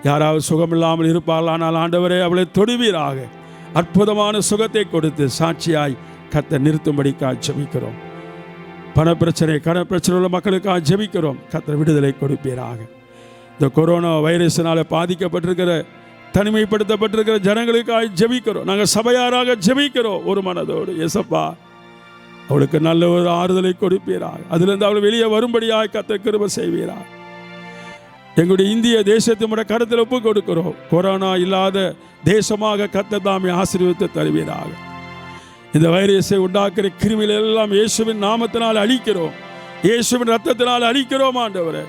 யாராவது சுகமில்லாமல் இருப்பார்கள், ஆனால் ஆண்டவரே அவளை தொடுவீராக. அற்புதமான சுகத்தை கொடுத்து சாட்சியாய் கர்த்தர் நிறுத்தும்படிக்காக ஜெபிக்கிறோம். பணப்பிரச்சனை, கணப்பிரச்சனை உள்ள மக்களுக்காக ஜெபிக்கிறோம். கர்த்தர் விடுதலை கொடுப்பீராக. இந்த கொரோனா வைரஸினால் பாதிக்கப்பட்டிருக்கிற, தனிமைப்படுத்தப்பட்டிருக்கிற ஜனங்களுக்காக ஜெபிக்கிறோம். நாங்கள் சபையாராக ஜெபிக்கிறோம் ஒரு மனதோடு. ஏசப்பா, அவளுக்கு நல்ல ஒரு ஆறுதலை கொடுப்பீராக. அதிலிருந்து அவள் வெளியே வரும்படியாக கர்த்தர் கிருபை செய்வீராக. எங்களுடைய இந்திய தேசத்தை உடைய கருத்தில் ஒப்புக் கொடுக்கிறோம். கொரோனா இல்லாத தேசமாக கர்த்தர் தாமே ஆசீர்வதித்து தருவீராக. இந்த வைரஸை உண்டாக்குற கிருமிகள் எல்லாம் இயேசுவின் நாமத்தினால் அழிக்கிறோம், இயேசுவின் ரத்தத்தினால் அழிக்கிறோம் ஆண்டவரே.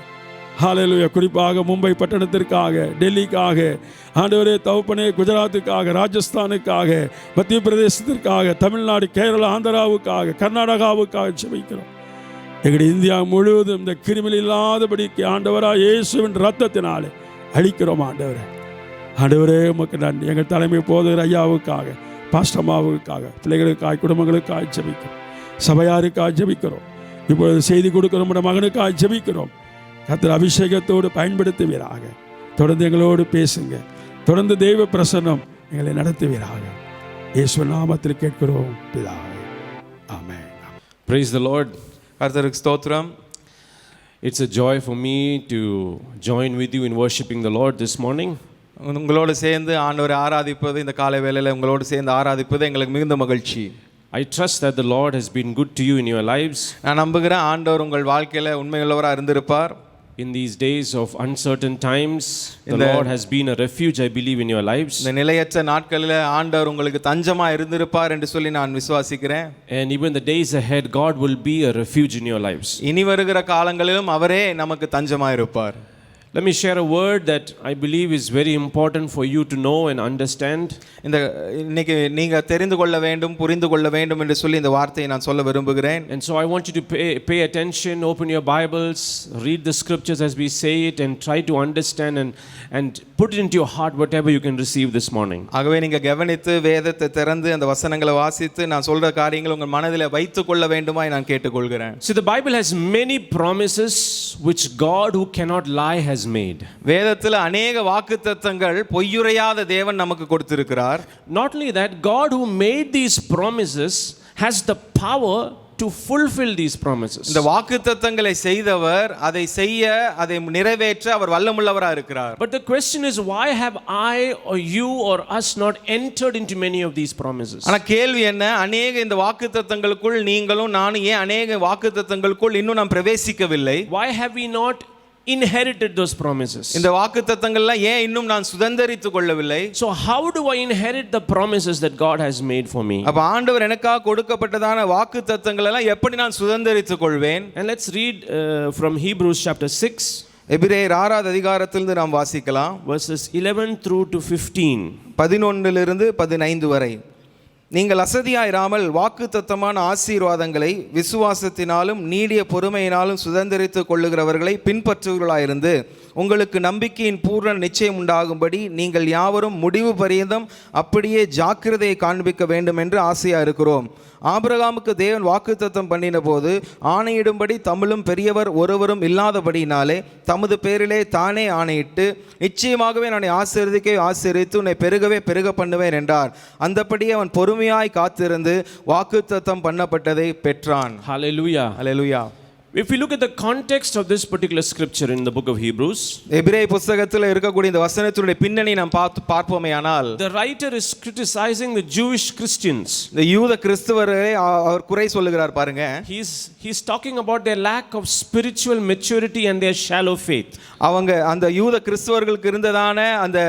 ஹல்லேலூயா. குறிப்பாக மும்பை பட்டணத்திற்காக, டெல்லிக்காக ஆண்டவரே, தகப்பனே, குஜராத்துக்காக, ராஜஸ்தானுக்காக, மத்திய பிரதேசத்திற்காக, தமிழ்நாடு, கேரளா, ஆந்திராவுக்காக, கர்நாடகாவுக்காக ஜெபிக்கிறோம். எங்களுடைய இந்தியா முழுவதும் இந்த கிருமிகள் இல்லாதபடிக்கு ஆண்டவராக இயேசுவின் ரத்தத்தினாலே அழிக்கிறோம் ஆண்டவரே. ஆண்டவரே உமக்கு நன்றி. எங்கள் தலைமை போதகர் ஐயாவுக்காக, பாஸ்டம்மாவுக்காக, பிள்ளைகளுக்காக, குடும்பங்களுக்காக ஜெபிக்கிறோம். சபையாருக்காக ஜெபிக்கிறோம். இப்பொழுது செய்தி கொடுக்கிற நம்முடைய மகனுக்காக ஜெபிக்கிறோம். கர்த்தர் அபிஷேகத்தோடு பயன்படுத்துவீராக. தொடர்ந்து எங்களோடு பேசுங்க. தொடர்ந்து தெய்வ பிரசன்னம் எங்களை நடத்துவீராக. இயேசு நாமத்தில் கேட்கிறோம் பிதாவே. ஆமென். Praise the Lord. கர்த்தருக்கு ஸ்தோத்திரம். It's a joy for me to join with you in worshiping the Lord this morning. உங்களோடு சேர்ந்து ஆண்டவரை ஆராதிப்பது, இந்த காலை வேளையில் உங்களோடு சேர்ந்து ஆராதிப்பது எங்களுக்கு மிகுந்த மகிழ்ச்சி. I trust that the Lord has been good to you in your lives. நான் நம்புகிறேன் ஆண்டவர் உங்கள் வாழ்க்கையில் உண்மையுள்ளவராக இருந்திருப்பார். In these days of uncertain times, the Lord has been a refuge, I believe, in your lives. இந்த நிலையற்ற நாட்களில் ஆண்டவர் உங்களுக்கு தஞ்சமா இருந்திருப்பார் என்று சொல்லி நான் விசுவாசிக்கிறேன். And even the days ahead, God will be a refuge in your lives. இனி வருகிற காலங்களிலும் அவரே நமக்கு தஞ்சமா இருப்பார். Let me share a word that I believe is very important for you to know and understand. இன்னைக்கு நீங்க தெரிந்து கொள்ள வேண்டும், புரிந்து கொள்ள வேண்டும் என்று சொல்லி இந்த வார்த்தையை நான் சொல்ல விரும்புகிறேன். And so I want you to pay attention, open your Bibles, read the scriptures as we say it, and try to understand and put it into your heart whatever you can receive this morning. ஆகவே நீங்க கவனித்து வேதத்தை திறந்து அந்த வசனங்களை வாசித்து நான் சொல்ற காரியங்களை உங்கள் மனதில் வைத்துக் கொள்ள வேண்டுமாய் நான் கேட்டுக்கொள்கிறேன். So the Bible has many promises which God who cannot lie has made. வேதத்தில் அநேக வாக்குத்தத்தங்கள் பொய்யுரையாத தேவன் நமக்கு கொடுத்திருக்கிறார். Not only that, God who made these promises has the power to fulfill these promises. இந்த வாக்குத்தத்தங்களை செய்தவர் அதை செய்ய, அதை நிறைவேற்ற அவர் வல்லமுள்ளவராக இருக்கிறார். But the question is, why have I or you or us not entered into many of these promises? ஆனா கேள்வி என்ன, அநேக இந்த வாக்குத்தத்தங்களுக்குள் நீங்களும் நானும் ஏன் அநேக வாக்குத்தத்தங்களுக்குள் இன்னும் நாம் பிரவேசிக்கவில்லை? Why have we not inherited those promises? இந்த வாக்குத்தத்தங்கள்லாம் ஏன் இன்னும் நான் சுதந்தரித்துக் கொள்ளவில்லை? So how do I inherit the promises that God has made for me? அப்ப ஆண்டவர் எனக்காக கொடுக்கப்பட்டதான வாக்குத்தத்தங்கள் எல்லாம் எப்படி நான் சுதந்தரித்துக் கொள்வேன்? And let's read from Hebrews chapter 6. எபிரேயர் 6வது அதிகாரத்திலிருந்து நாம் வாசிக்கலாம். Verses 11 through to 15. 11 15 வரை. நீங்கள் அசதியாயிராமல் வாக்குத்தத்தமான ஆசீர்வாதங்களை விசுவாசத்தினாலும் நீடிய பொறுமையினாலும் சுதந்தரித்துக் கொள்ளுகிறவர்களை பின்பற்றுவர்களாயிருந்து உங்களுக்கு நம்பிக்கையின் பூர்ண நிச்சயம் உண்டாகும்படி நீங்கள் யாவரும் முடிவு பரியந்தம் அப்படியே ஜாக்கிரதையை காண்பிக்க வேண்டும் என்று ஆசையா இருக்கிறோம். ஆபிரகாமுக்கு தேவன் வாக்குத்தத்தம் பண்ணின போது ஆணையிடும்படி தமிழும் பெரியவர் ஒருவரும் இல்லாதபடினாலே தமது பேரிலே தானே ஆணையிட்டு நிச்சயமாகவே நான் ஆசீர்வதித்து உன்னை பெருகவே பெருக பண்ணுவேன் என்றார். அந்தபடியே அவன் பொறுமையாய் காத்திருந்து வாக்குத்தத்தம் பண்ணப்பட்டதை பெற்றான். Hallelujah. Hallelujah. If we look at the context of this particular scripture in the book of Hebrews, எபிரேய புத்தகத்தில் இருக்கக்கூடிய இந்த வசனத்தினுடைய பின்னணி நாம் பார்ப்போமேயானால், the writer is criticizing the Jewish Christians. இந்த யூத கிறிஸ்தவரை அவர் குறை சொல்லுகிறார் பாருங்க. He's talking about their lack of spiritual maturity and their shallow faith. அவங்க அந்த யூத கிறிஸ்தவர்களுக்கு இருந்ததான அந்த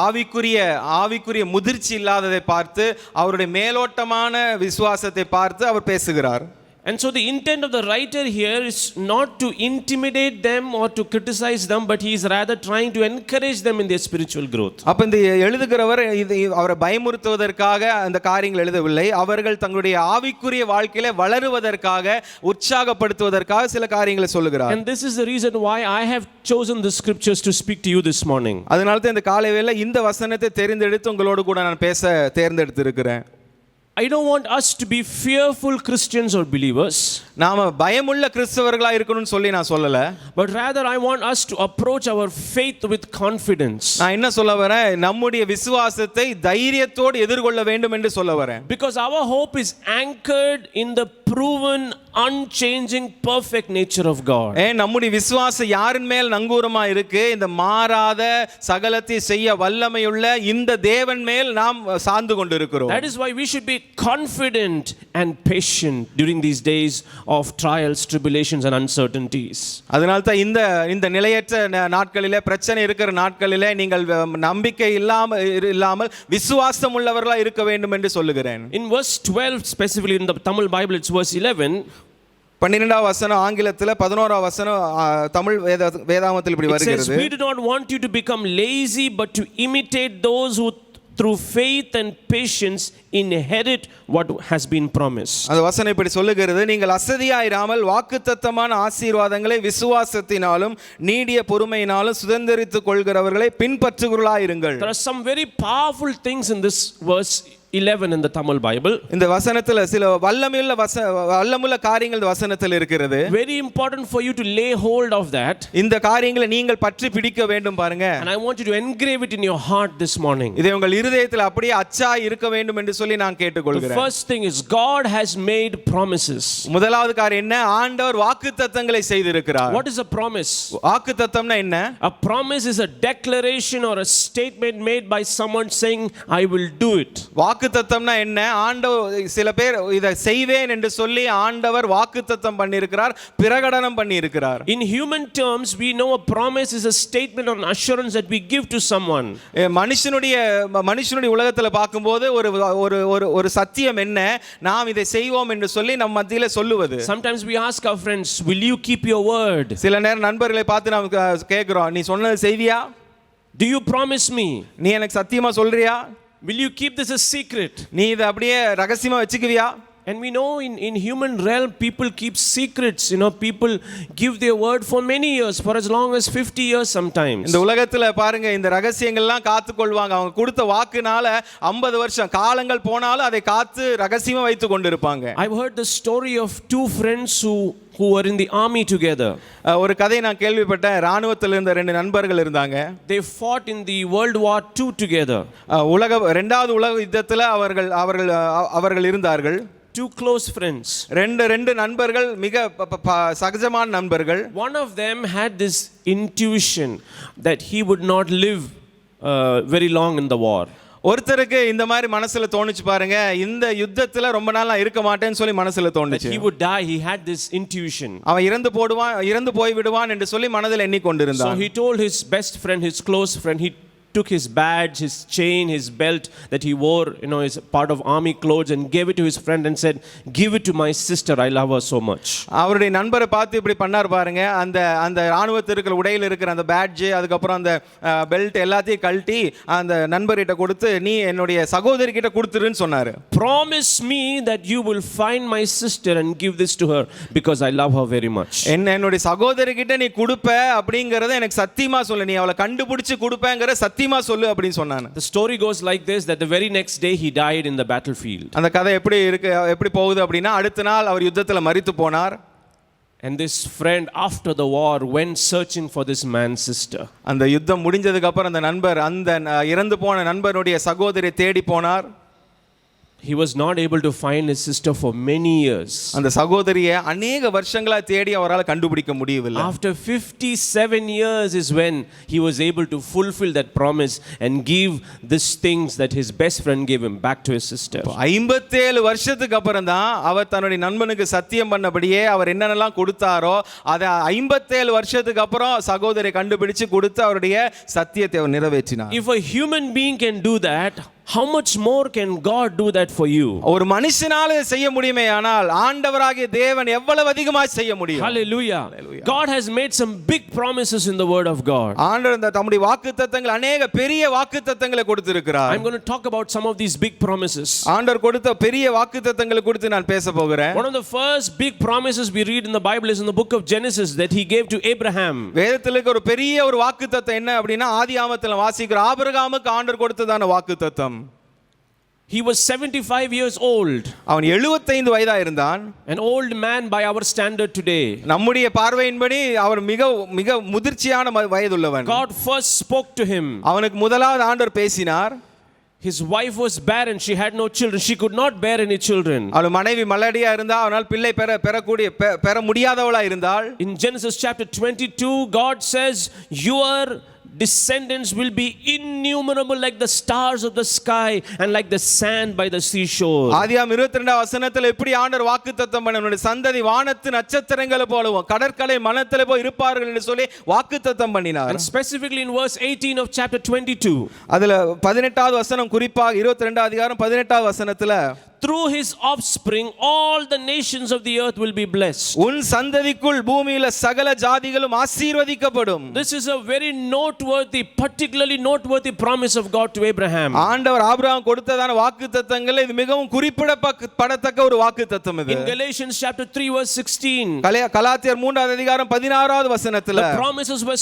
ஆவிக்குரிய முதிர்ச்சி இல்லாததை பார்த்து அவருடைய மேலோட்டமான விசுவாசத்தை பார்த்து அவர் பேசுகிறார். And so the intent of the writer here is not to intimidate them or to criticize them, but he is rather trying to encourage them in their spiritual growth. அப்ப இந்த எழுதுகிறவர் அவரை பயமுறுத்துவதற்காக அந்த காரியங்கள் எழுதவில்லை. அவர்கள் தங்களுடைய ஆவிக்குரிய வாழ்க்கையில வளருவதற்காக உற்சாகப்படுத்துவதற்காக சில காரியங்களை சொல்லுகிறார். And this is the reason why I have chosen the scriptures to speak to you this morning. அதனால தான் இந்த காலை வேளையில இந்த வசனத்தை தெரிந்தெடுத்து உங்களோடு கூட நான் பேச தேர்ந்தெடுத்து இருக்கிறேன். I don't want us to be fearful Christians or believers. நாம பயமுள்ள கிறிஸ்தவர்களா இருக்கணும்னு சொல்லி நான் சொல்லல. But rather I want us to approach our faith with confidence. நான் என்ன சொல்ல வரேன், நம்முடைய விசுவாசத்தை தைரியத்தோடு எதிர்கொள்ள வேண்டும் என்று சொல்ல வரேன். Because our hope is anchored in the proven unchanging perfect nature of God. நம்முடைய விசுவாசம் யாரின் மேல் நங்கூரமா இருக்கு? இந்த மாறாத சகலத்தை செய்ய வல்லமையுள்ள இந்த தேவன் மேல் நாம் சார்ந்து கொண்டிருக்கிறோம். That is why we should be confident and patient during these days of trials, tribulations and uncertainties. அதனால தான் இந்த நிலையற்ற நாட்களிலே, பிரச்சனை இருக்கிற நாட்களிலே நீங்கள் நம்பிக்கை இல்லாமல் விசுவாசம் உள்ளவர்களா இருக்க வேண்டும் என்று சொல்லுகிறேன். In verse 12 specifically in the Tamil Bible, it's verse 11. 12வது வசனம் ஆங்கிலத்தில், 11வது வசனம் தமிழ் வேதாகமத்தில் இப்படி வருகிறது. We do not want you to become lazy, but to imitate those who through faith and patience inherit what has been promised. அந்த வசனம் இப்படி சொல்லுகிறது, நீங்கள் அசதியாயிராமல் வாக்குத்தத்தமான ஆசீர்வாதங்களை விசுவாசத்தினாலும் நீடிய பொறுமையினாலும் சுதந்தரித்துக் கொள்கிறவர்களை பின்பற்றுகிறவர்களாயிருங்கள். There are some very powerful things in this verse 11 in the Tamil Bible. இந்த வசனத்துல சில வல்லமுள்ள காரியங்கள் இந்த வசனத்தில் இருக்கிறது. Very important for you to lay hold of that. இந்த காரியங்களை நீங்கள் பற்றி பிடிக்க வேண்டும் பாருங்க. And I want you to engrave it in your heart this morning. இதை உங்கள் இருதயத்தில் அப்படியே அச்சாய் இருக்க வேண்டும் என்று சொல்லி நான் கேட்டுக்கொள்கிறேன். The first thing is God has made promises. முதலாவது காரியம் என்ன? ஆண்டவர் வாக்குத்தத்தங்களை செய்திருக்கிறார். What is a promise? வாக்குத்தத்தம்னா என்ன? A promise is a declaration or a statement made by someone saying I will do it. வாக்குத்தத்தம்னா என்ன? ஆண்டவர் சில பேர் இதை செய்வேன் என்று சொல்லி ஆண்டவர் வாக்குத்தத்தம் பண்ணியிருக்கிறார், பிரகடனம் பண்ணியிருக்கிறார். In human terms we know a promise is a statement or an assurance that we give to someone. மனுஷனுடைய உலகத்துல பார்க்கும்போது ஒரு சத்தியம் என்ன? நாம் இதை செய்வோம் என்று சொல்லி நம் மத்தியில சொல்லுவது. Sometimes we ask our friends, will you keep your word? சில நேரம் நண்பர்களை பார்த்து நாம் கேட்கிறோம், நீ சொன்னது செய்வியா? Do you promise me? நீ எனக்கு சத்தியமா சொல்றியா? Will you keep this a secret? நீ இதை அப்படியே ரகசியமா வச்சுக்குவியா? And we know in human realm people keep secrets. People give their word for many years, for as long as 50 years sometimes. இந்த உலகத்துல பாருங்க, இந்த ரகசியங்கள்லாம் காத்துக்கொள்வாங்க. அவங்க கொடுத்த வாக்குனால 50 வருஷம் காலங்கள் போனாலும் அதை காத்து ரகசியமா வைத்து கொண்டிருப்பாங்க. I've heard the story of two friends who were in the army together. ஒரு கதை நான் கேள்விப்பட்டேன். ராணுவத்தில் இருந்த ரெண்டு நண்பர்கள் இருந்தாங்க. They fought in the World War II together. இரண்டாவது உலக யுத்தத்தில் அவர்கள் இருந்தார்கள். Two close friends. ரெண்டு நண்பர்கள், மிக சகஜமான நண்பர்கள். One of them had this intuition that he would not live very long in the war. ஒருத்தருக்கு இந்த மாதிரி மனசுல தோணுச்சு பாருங்க, இந்த யுத்தத்துல ரொம்ப நாள் நான் இருக்க மாட்டேன்னு சொல்லி மனசுல That தோணுச்சு. he would die. He had this intuition. அவன் இறந்து போய் விடுவான் என்று சொல்லி மனதில் So எண்ணிக்கொண்டிருந்தான். he told his best friend, his close friend, he took his badge, his chain, his belt that he wore, his part of army clothes, and gave it to his friend and said, "Give it to my sister. I love her so much." அவருடைய நண்பரை பார்த்து இப்படி பண்ணார் பாருங்க. அந்த ராணுவத்தில் இருக்கிற உடையில் இருக்கிற அந்த பேட்ஜ், அதுக்கப்புறம் அந்த பெல்ட் எல்லாத்தையும் கழட்டி அந்த நண்பர்கிட்ட கொடுத்து, நீ என்னுடைய சகோதரி கிட்ட கொடுத்துருன்னு சொன்னாரு. Promise me that you will find my sister and give this to her because I love her very much. என்னுடைய சகோதரி கிட்ட நீ கொடுப்ப அப்படிங்கறத எனக்கு சத்தியமா சொல்லு, நீ அவளை கண்டுபிடிச்சு கொடுப்பேங்கற சத்தியமா சொல்லு அப்படின்னு சொன்னான். The story goes like this, that the very next day he died in the battlefield. அந்த கதை எப்படி போகுது அப்படின்னா, அடுத்த நாள் அவர் யுத்தத்துல மரித்து போனார். And this friend after the war went searching for this man's sister. அந்த யுத்தம் முடிஞ்சதுக்கு அப்புறம் அந்த நண்பர் அந்த இறந்து போன நண்பருடைய சகோதரியை தேடி போனார். He was not able to find his sister for many years. அந்த சகோதரியை अनेक வருஷங்களா தேடி அவரால் கண்டுபிடிக்க முடியவில்லை. After 57 years is when he was able to fulfill that promise and give these things that his best friend gave him back to his sister. 57 வருஷத்துக்கு அப்புறம் தான் அவர் தன்னுடைய நண்பனுக்கு சத்தியம் பண்ணபடியே அவர் என்னென்னலாம் கொடுத்தாரோ அதை 57 வருஷத்துக்கு அப்புறம் சகோதரியை கண்டுபிடிச்சு கொடுத்து அவருடைய சத்தியத்தை அவர் நிறைவேற்றினார். If a human being can do that, how much more can God do that for you? ஒரு மனுஷனால செய்ய முடியுமே, ஆனால் ஆண்டவராகிய தேவன் எவ்வளவு அதிகமாக செய்ய முடியும். Hallelujah. God has made some big promises in the word of God. ஆண்டவர் தம்முடைய வாக்குத்தத்தங்கள் अनेक பெரிய வாக்குத்தத்தங்களை கொடுத்திருக்கிறார். I'm going to talk about some of these big promises. ஆண்டவர் கொடுத்த பெரிய வாக்குத்தத்தங்களை குறித்து நான் பேச போகிறேன். One of the first big promises we read in the Bible is in the book of Genesis that he gave to Abraham. வேதத்தில் இருக்க ஒரு பெரிய ஒரு வாக்குத்தத்தம் என்ன அப்படின்னா, ஆதியாகமத்தில் வாசிக்கிறோம், ஆபிரகாமுக்கு ஆண்டவர் கொடுத்ததான வாக்குத்தத்தம். He was 75 years old. அவன் 75 வயதா இருந்தான். An old man by our standard today. நம்முடைய பார்வையின்படி அவர் மிக முதிர்ச்சியான வயதுள்ளவன். God first spoke to him. அவனுக்கு முதலாவது ஆண்டவர் பேசினார். His wife was barren, she had no children, she could not bear any children. அவள் மனைவி மலடியா இருந்தா, அவனால் பிள்ளை பெற முடியாதவளா இருந்தாள். In Genesis chapter 22, God says, "Your descendants will be innumerable like the stars of the sky and like the sand by the seashore." ஆதியாகமம் 22 வசனத்தில் எப்படி ஆண்டவர் வாக்குத்தத்தம் பண்ணார், சந்ததி வானத்து நட்சத்திரங்களை போலவும் கடற்கரை மணத்திலே போய் இருப்பார்கள் என்று சொல்லி வாக்குத்தத்தம் பண்ணினார். And specifically in verse 18 of chapter 22, அதுல 18வது வசனம், குறிப்பாக 22 அதிகாரம் 18வது வசனத்துல, through his offspring all the nations of the earth will be blessed. உன் சந்ததிக்குள் பூமியில சகல ஜாதிகளும் ஆசீர்வதிக்கப்படும். This is a very particularly noteworthy promise of God to Abraham. ஆண்டவர் ஆபிரகாம் கொடுத்ததான வாக்குத்தத்தங்கள் இது மிகவும் குறிப்பிடப்படத்தக்க ஒரு வாக்குத்தத்தம் இது. In Galatians chapter 3 verse 16, கலாத்தியர் 3வது அதிகாரம் 16வது வசனத்துல, the promises were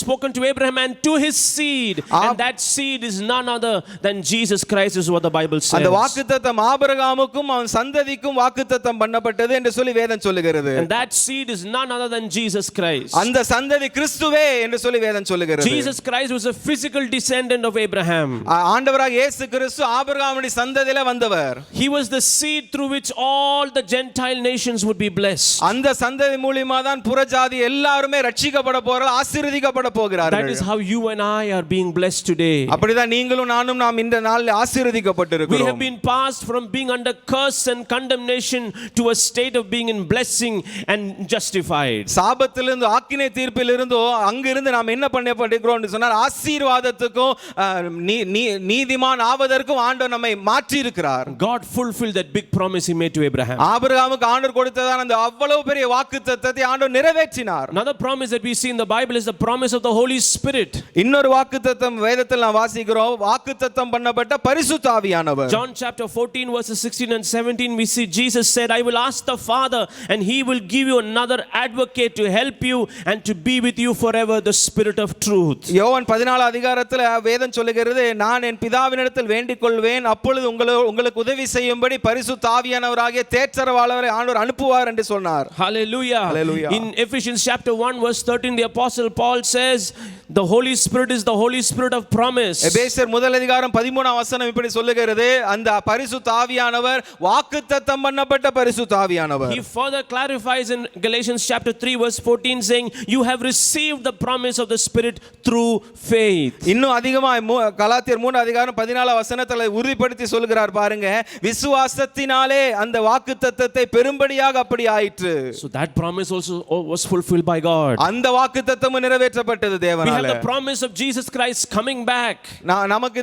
spoken to Abraham and to his seed, and that seed is none other than Jesus Christ, is what the Bible says. அந்த வாக்குத்தத்தம் ஆபிரகாமுக்கும் அவன் சந்ததிக்கும் வாக்குத்தத்தம் பண்ணப்பட்டது என்று சொல்லி வேதம் சொல்லுகிறது. And that seed is none other than Jesus Christ. அந்த சந்ததி கிறிஸ்துவே என்று சொல்லி வேதம் சொல்லுகிறது. Jesus Christ was a physical descendant of Abraham. ஆண்டவராகிய இயேசு கிறிஸ்து ஆபிரகாமுடைய சந்ததியிலே வந்தவர். He was the seed through which all the Gentile nations would be blessed. அந்த சந்ததி மூலமா தான் புறஜாதி எல்லாரும் ரட்சிக்கப்பட போறார்கள், ஆசீர்வதிக்கப்பட போகிறார்கள். That is how you and I are being blessed today. அப்படிதான் நீங்களும் நானும் நாம் இந்த நாளில் ஆசீர்வதிக்கப்பட்டிருக்கிறோம். We have been passed from being under curse and condemnation to a state of being in blessing and justified. சாபத்திலிருந்து ஆக்கினை தீர்ப்பிலிருந்து அங்கிருந்து நாம் என்ன பண்ணப்பட்டிருக்கிறோம் என்று சொன்னால் ஆசீர்வாதத்துக்கும் நீதிமான் ஆவதற்கும் ஆண்டவர் நம்மை மாற்றி இருக்கிறார். God fulfilled that big promise he made to Abraham. ஆபிரகாமுக்கு ஆண்டவர் கொடுத்ததான அந்த அவ்வளவு பெரிய வாக்குத்தத்தத்தை ஆண்டவர் நிறைவேற்றினார். Another promise that we see in the Bible is the promise of the Holy Spirit. இன்னொரு வாக்குத்தத்தம் வேதத்தில் நாம் வாசிக்கிறோம், வாக்குத்தத்தம் பண்ணப்பட்ட பரிசுத்த ஆவியானவர். John chapter 14 verses 16 and 17, we see Jesus said, "I will ask the Father and he will give you another advocate to help you and to be with you forever, the Spirit of truth." யோவான் 14 அதிகாரத்தில் வேதம் சொல்லுகிறது, நான் என் பிதாவினிடத்தில் வேண்டிக் கொள்வேன், அப்பொழுது உங்களுக்கு உதவி செய்யும்படி பரிசுத்த ஆவியானவராகிய தேற்றரவாளரை ஆண்டவர் அனுப்புவார் என்று சொன்னார். Hallelujah. Hallelujah. In Ephesians chapter 1 verse 13, the apostle Paul says, "The Holy Spirit is the Holy Spirit of promise." எபேசியர் முதல் அதிகாரம் 13ஆம் வசனம் இப்படி சொல்லுகிறது, அந்த பரிசுத்த ஆவியானவர் வாக்குத்தத்தம் பண்ணப்பட்ட பரிசுத்த ஆவியானவர். He further clarifies in Galatians chapter 3 verse 14 saying, you have received the promise of the Spirit through faith. இன்னும் அதிகமாய் கலாத்தியர் 3 அதிகாரம் 14 வசனத்துல உறுதிப்படுத்தி சொல்கிறார் பாருங்க, விசுவாசத்தினாலே அந்த வாக்குத்தத்தத்தை பெரும்படியாக அப்படி ஆயிற்று. So that promise also was fulfilled by God. அந்த வாக்குத்தத்தமும் நிறைவேற்றப்பட்டது We have தேவனால. the promise of Jesus Christ coming back. நமக்கு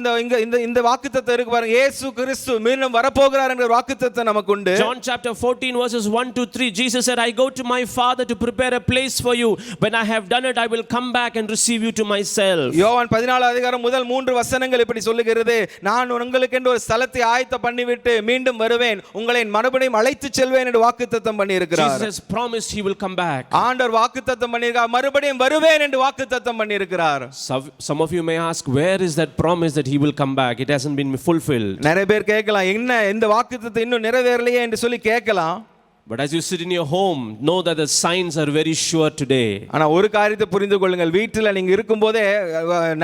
இந்த வாக்குத்தத்தம் இருக்கு பாருங்க, இயேசு கிறிஸ்து மீண்டும் வரப்போகிறார் என்ற வாக்குத்தத்தம் நமக்கு உண்டு. John chapter 14 verses 1 to 3, Jesus said, I go to my Father to prepare a place for you. When I have done it, I will come back and receive you to myself. யோவான் 14 அதிகாரம் முதல் 3 வசனங்கள் இப்படி சொல்லுகிறது, நான் உங்களுக்கு என்று ஒரு ஸ்தலத்தை ஆயத்த பண்ணிவிட்டு மீண்டும் வருவேன், உங்களை மறுபடியும் அழைத்து செல்வேன் என்று வாக்குத்தத்தம் பண்ணி இருக்கிறார். Jesus has promised he will come back. ஆண்டவர் வாக்குத்தத்தம் பண்ணியிருக்கார், மறுபடியும் வருவேன் என்று வாக்குத்தத்தம் பண்ணியிருக்கிறார். Some of you may ask, where is that promise that he will come back? It hasn't been fulfilled. நிறைய பேர் கேட்கலாம், என்ன இந்த வாக்குத்தத்தம் இன்னும் நிறைவேறலையே என்று சொல்லி கேட்கலாம். But as you sit in your home, know that the signs are very sure today. ஆனா ஒரு காரியத்தை புரிந்து கொள்ளுங்கள், வீட்டில் நீங்க இருக்கும்போதே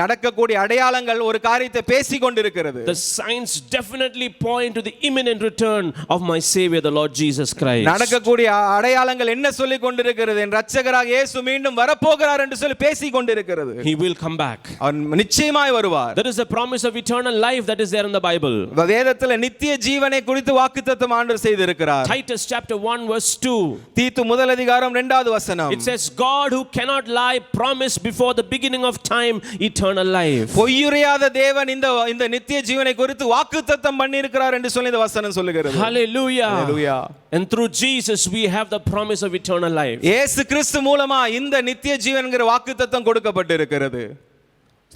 நடக்கக்கூடிய அடையாளங்கள் ஒரு காரியத்தை பேசிக் கொண்டிருக்கிறது. The signs definitely point to the imminent return of my Savior, the Lord Jesus Christ. நடக்கக்கூடிய அடையாளங்கள் என்ன சொல்லிக் கொண்டிருக்கிறது? என் இரட்சகராக இயேசு மீண்டும் வரப்போகிறார் என்று சொல்லி பேசிக் கொண்டிருக்கிறது. He will come back. அவர் நிச்சயமாய் வருவார். There is a promise of eternal life that is there in the Bible. வேதத்தில் நித்திய ஜீவனை குறித்து வாக்குத்தத்தம் ஆண்டவர் செய்திருக்கிறார். Titus chapter 1 verse 2. தீத்து முதல் அதிகாரம் 2வது வசனம். It says, God who cannot lie promised before the beginning of time eternal life. பொய்யுரையாத தேவன் இந்த நித்திய ஜீவனை குறித்து வாக்குத்தத்தம் பண்ணியிருக்கிறார் என்று சொல்லி இந்த வசனம் சொல்லுகிறது. Hallelujah. Hallelujah. And through Jesus we have the promise of eternal life. இயேசு கிறிஸ்து மூலமா இந்த நித்திய ஜீவன்கிற வாக்குத்தத்தம் கொடுக்கப்பட்டிருக்கிறது.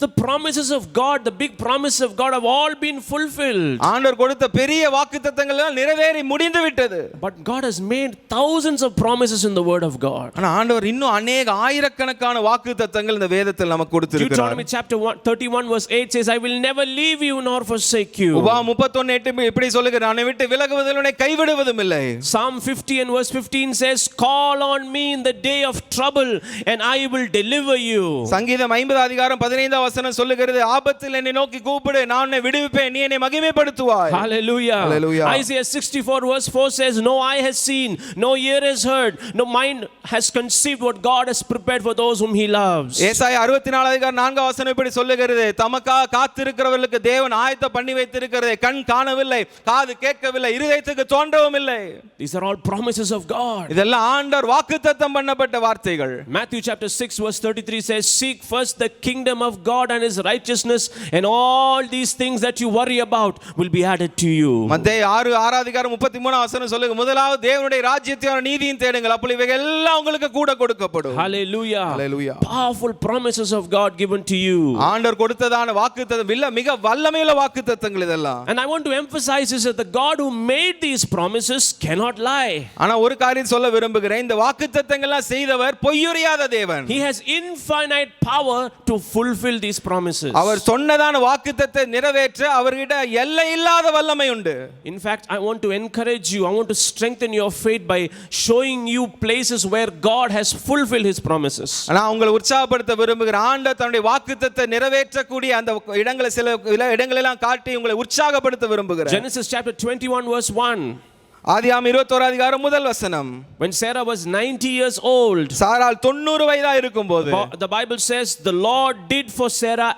The promises of God, the big promises of God have all been fulfilled. ஆண்டவர் கொடுத்த பெரிய வாக்குத்தத்தங்கள் எல்லாம் நிறைவேறி முடிந்து விட்டது. But God has made thousands of promises in the word of God. ஆனா ஆண்டவர் இன்னும் अनेक ஆயிரக்கணக்கான வாக்குத்தத்தங்கள் இந்த வேதத்தில் நமக்கு கொடுத்திருக்கிறார். Deuteronomy chapter 31 verse 8 says, I will never leave you nor forsake you. உபாகமம் 31:8 இப்படி சொல்லுகிறார், நான் விட்டு விலகுவதில்லை, உன்னை கைவிடுவதும் இல்லை. Psalm 50 and verse 15 says, call on me in the day of trouble and I will deliver you. சங்கீதம் 50 அதிகாரம் 15 வசனம் சொல்லுகிறது, ஆபத்தில் என்னை நோக்கி கூப்பிடு, நான் உன்னை விடுவிப்பேன், நீ என்னை மகிமைப்படுத்துவாய். Hallelujah. Hallelujah. Isaiah 64 verse 4 says, no eye has seen, no ear has heard, no mind has conceived what God has prepared for those whom he loves. ஏசாயா 64 அதிகாரம் 4 வசனம் இப்படி சொல்லுகிறது, தமக்காக காத்திருக்கிறவர்களுக்கு தேவன் ஆயத்த பண்ணி வைத்திருக்கிறதை கண் காணவில்லை, காது கேட்கவில்லை, இருதயத்துக்கு தோன்றவும் இல்லை. These are all promises of God. இதெல்லாம் ஆண்டவர் வாக்குத்தத்தம் பண்ணப்பட்ட வார்த்தைகள். Matthew chapter 6 verse 33 says, seek first the kingdom of God and his righteousness, and all these things that you worry about will be added to you. மத்தேயு 6 அதிகாரம் 33 வசனம் சொல்லுங்க, முதலாவது தேவனுடைய ராஜ்யத்தையும் நீதியையும் தேடுங்கள், அப்பொழுது இவைகள் எல்லாம் உங்களுக்கு கூட கொடுக்கப்படும். Hallelujah. Hallelujah. Powerful promises of God given to you. ஆண்டவர் கொடுத்ததான வாக்குத்தத்தம் மிக வல்லமையுள்ள வாக்குத்தத்தங்கள் இதெல்லாம். And I want to emphasize is that the God who made these promises cannot lie. ஆனா ஒரு காரியம் சொல்ல விரும்புகிறேன், இந்த வாக்குத்தத்தங்கள் எல்லாம் செய்தவர் பொய்யுரையாத தேவன். He has infinite power to fulfill these promises. அவர் சொன்னதான வாக்குத்தத்தத்தை நிறைவேற்ற அவர்கிட்ட எல்லை இல்லாத வல்லமை உண்டு. In fact, I want to encourage you, I want to strengthen your faith by showing you places where God has fulfilled his promises. நான் உங்களை உற்சாகப்படுத்த விரும்புகிறேன், ஆண்டவர் தன்னுடைய வாக்குத்தத்தத்தை நிறைவேற்றக்கூடிய அந்த இடங்களை சில இடங்களெல்லாம் காட்டி உங்களை உற்சாகப்படுத்த விரும்புகிறேன். Genesis chapter 21 verse 1. ஆதியாகமம் 21 அதிகாரம் முதல் வசனம். When Sarah was 90 years old, சாராள் 90 வயதா இருக்கும்போது the Bible says the Lord did for Sarah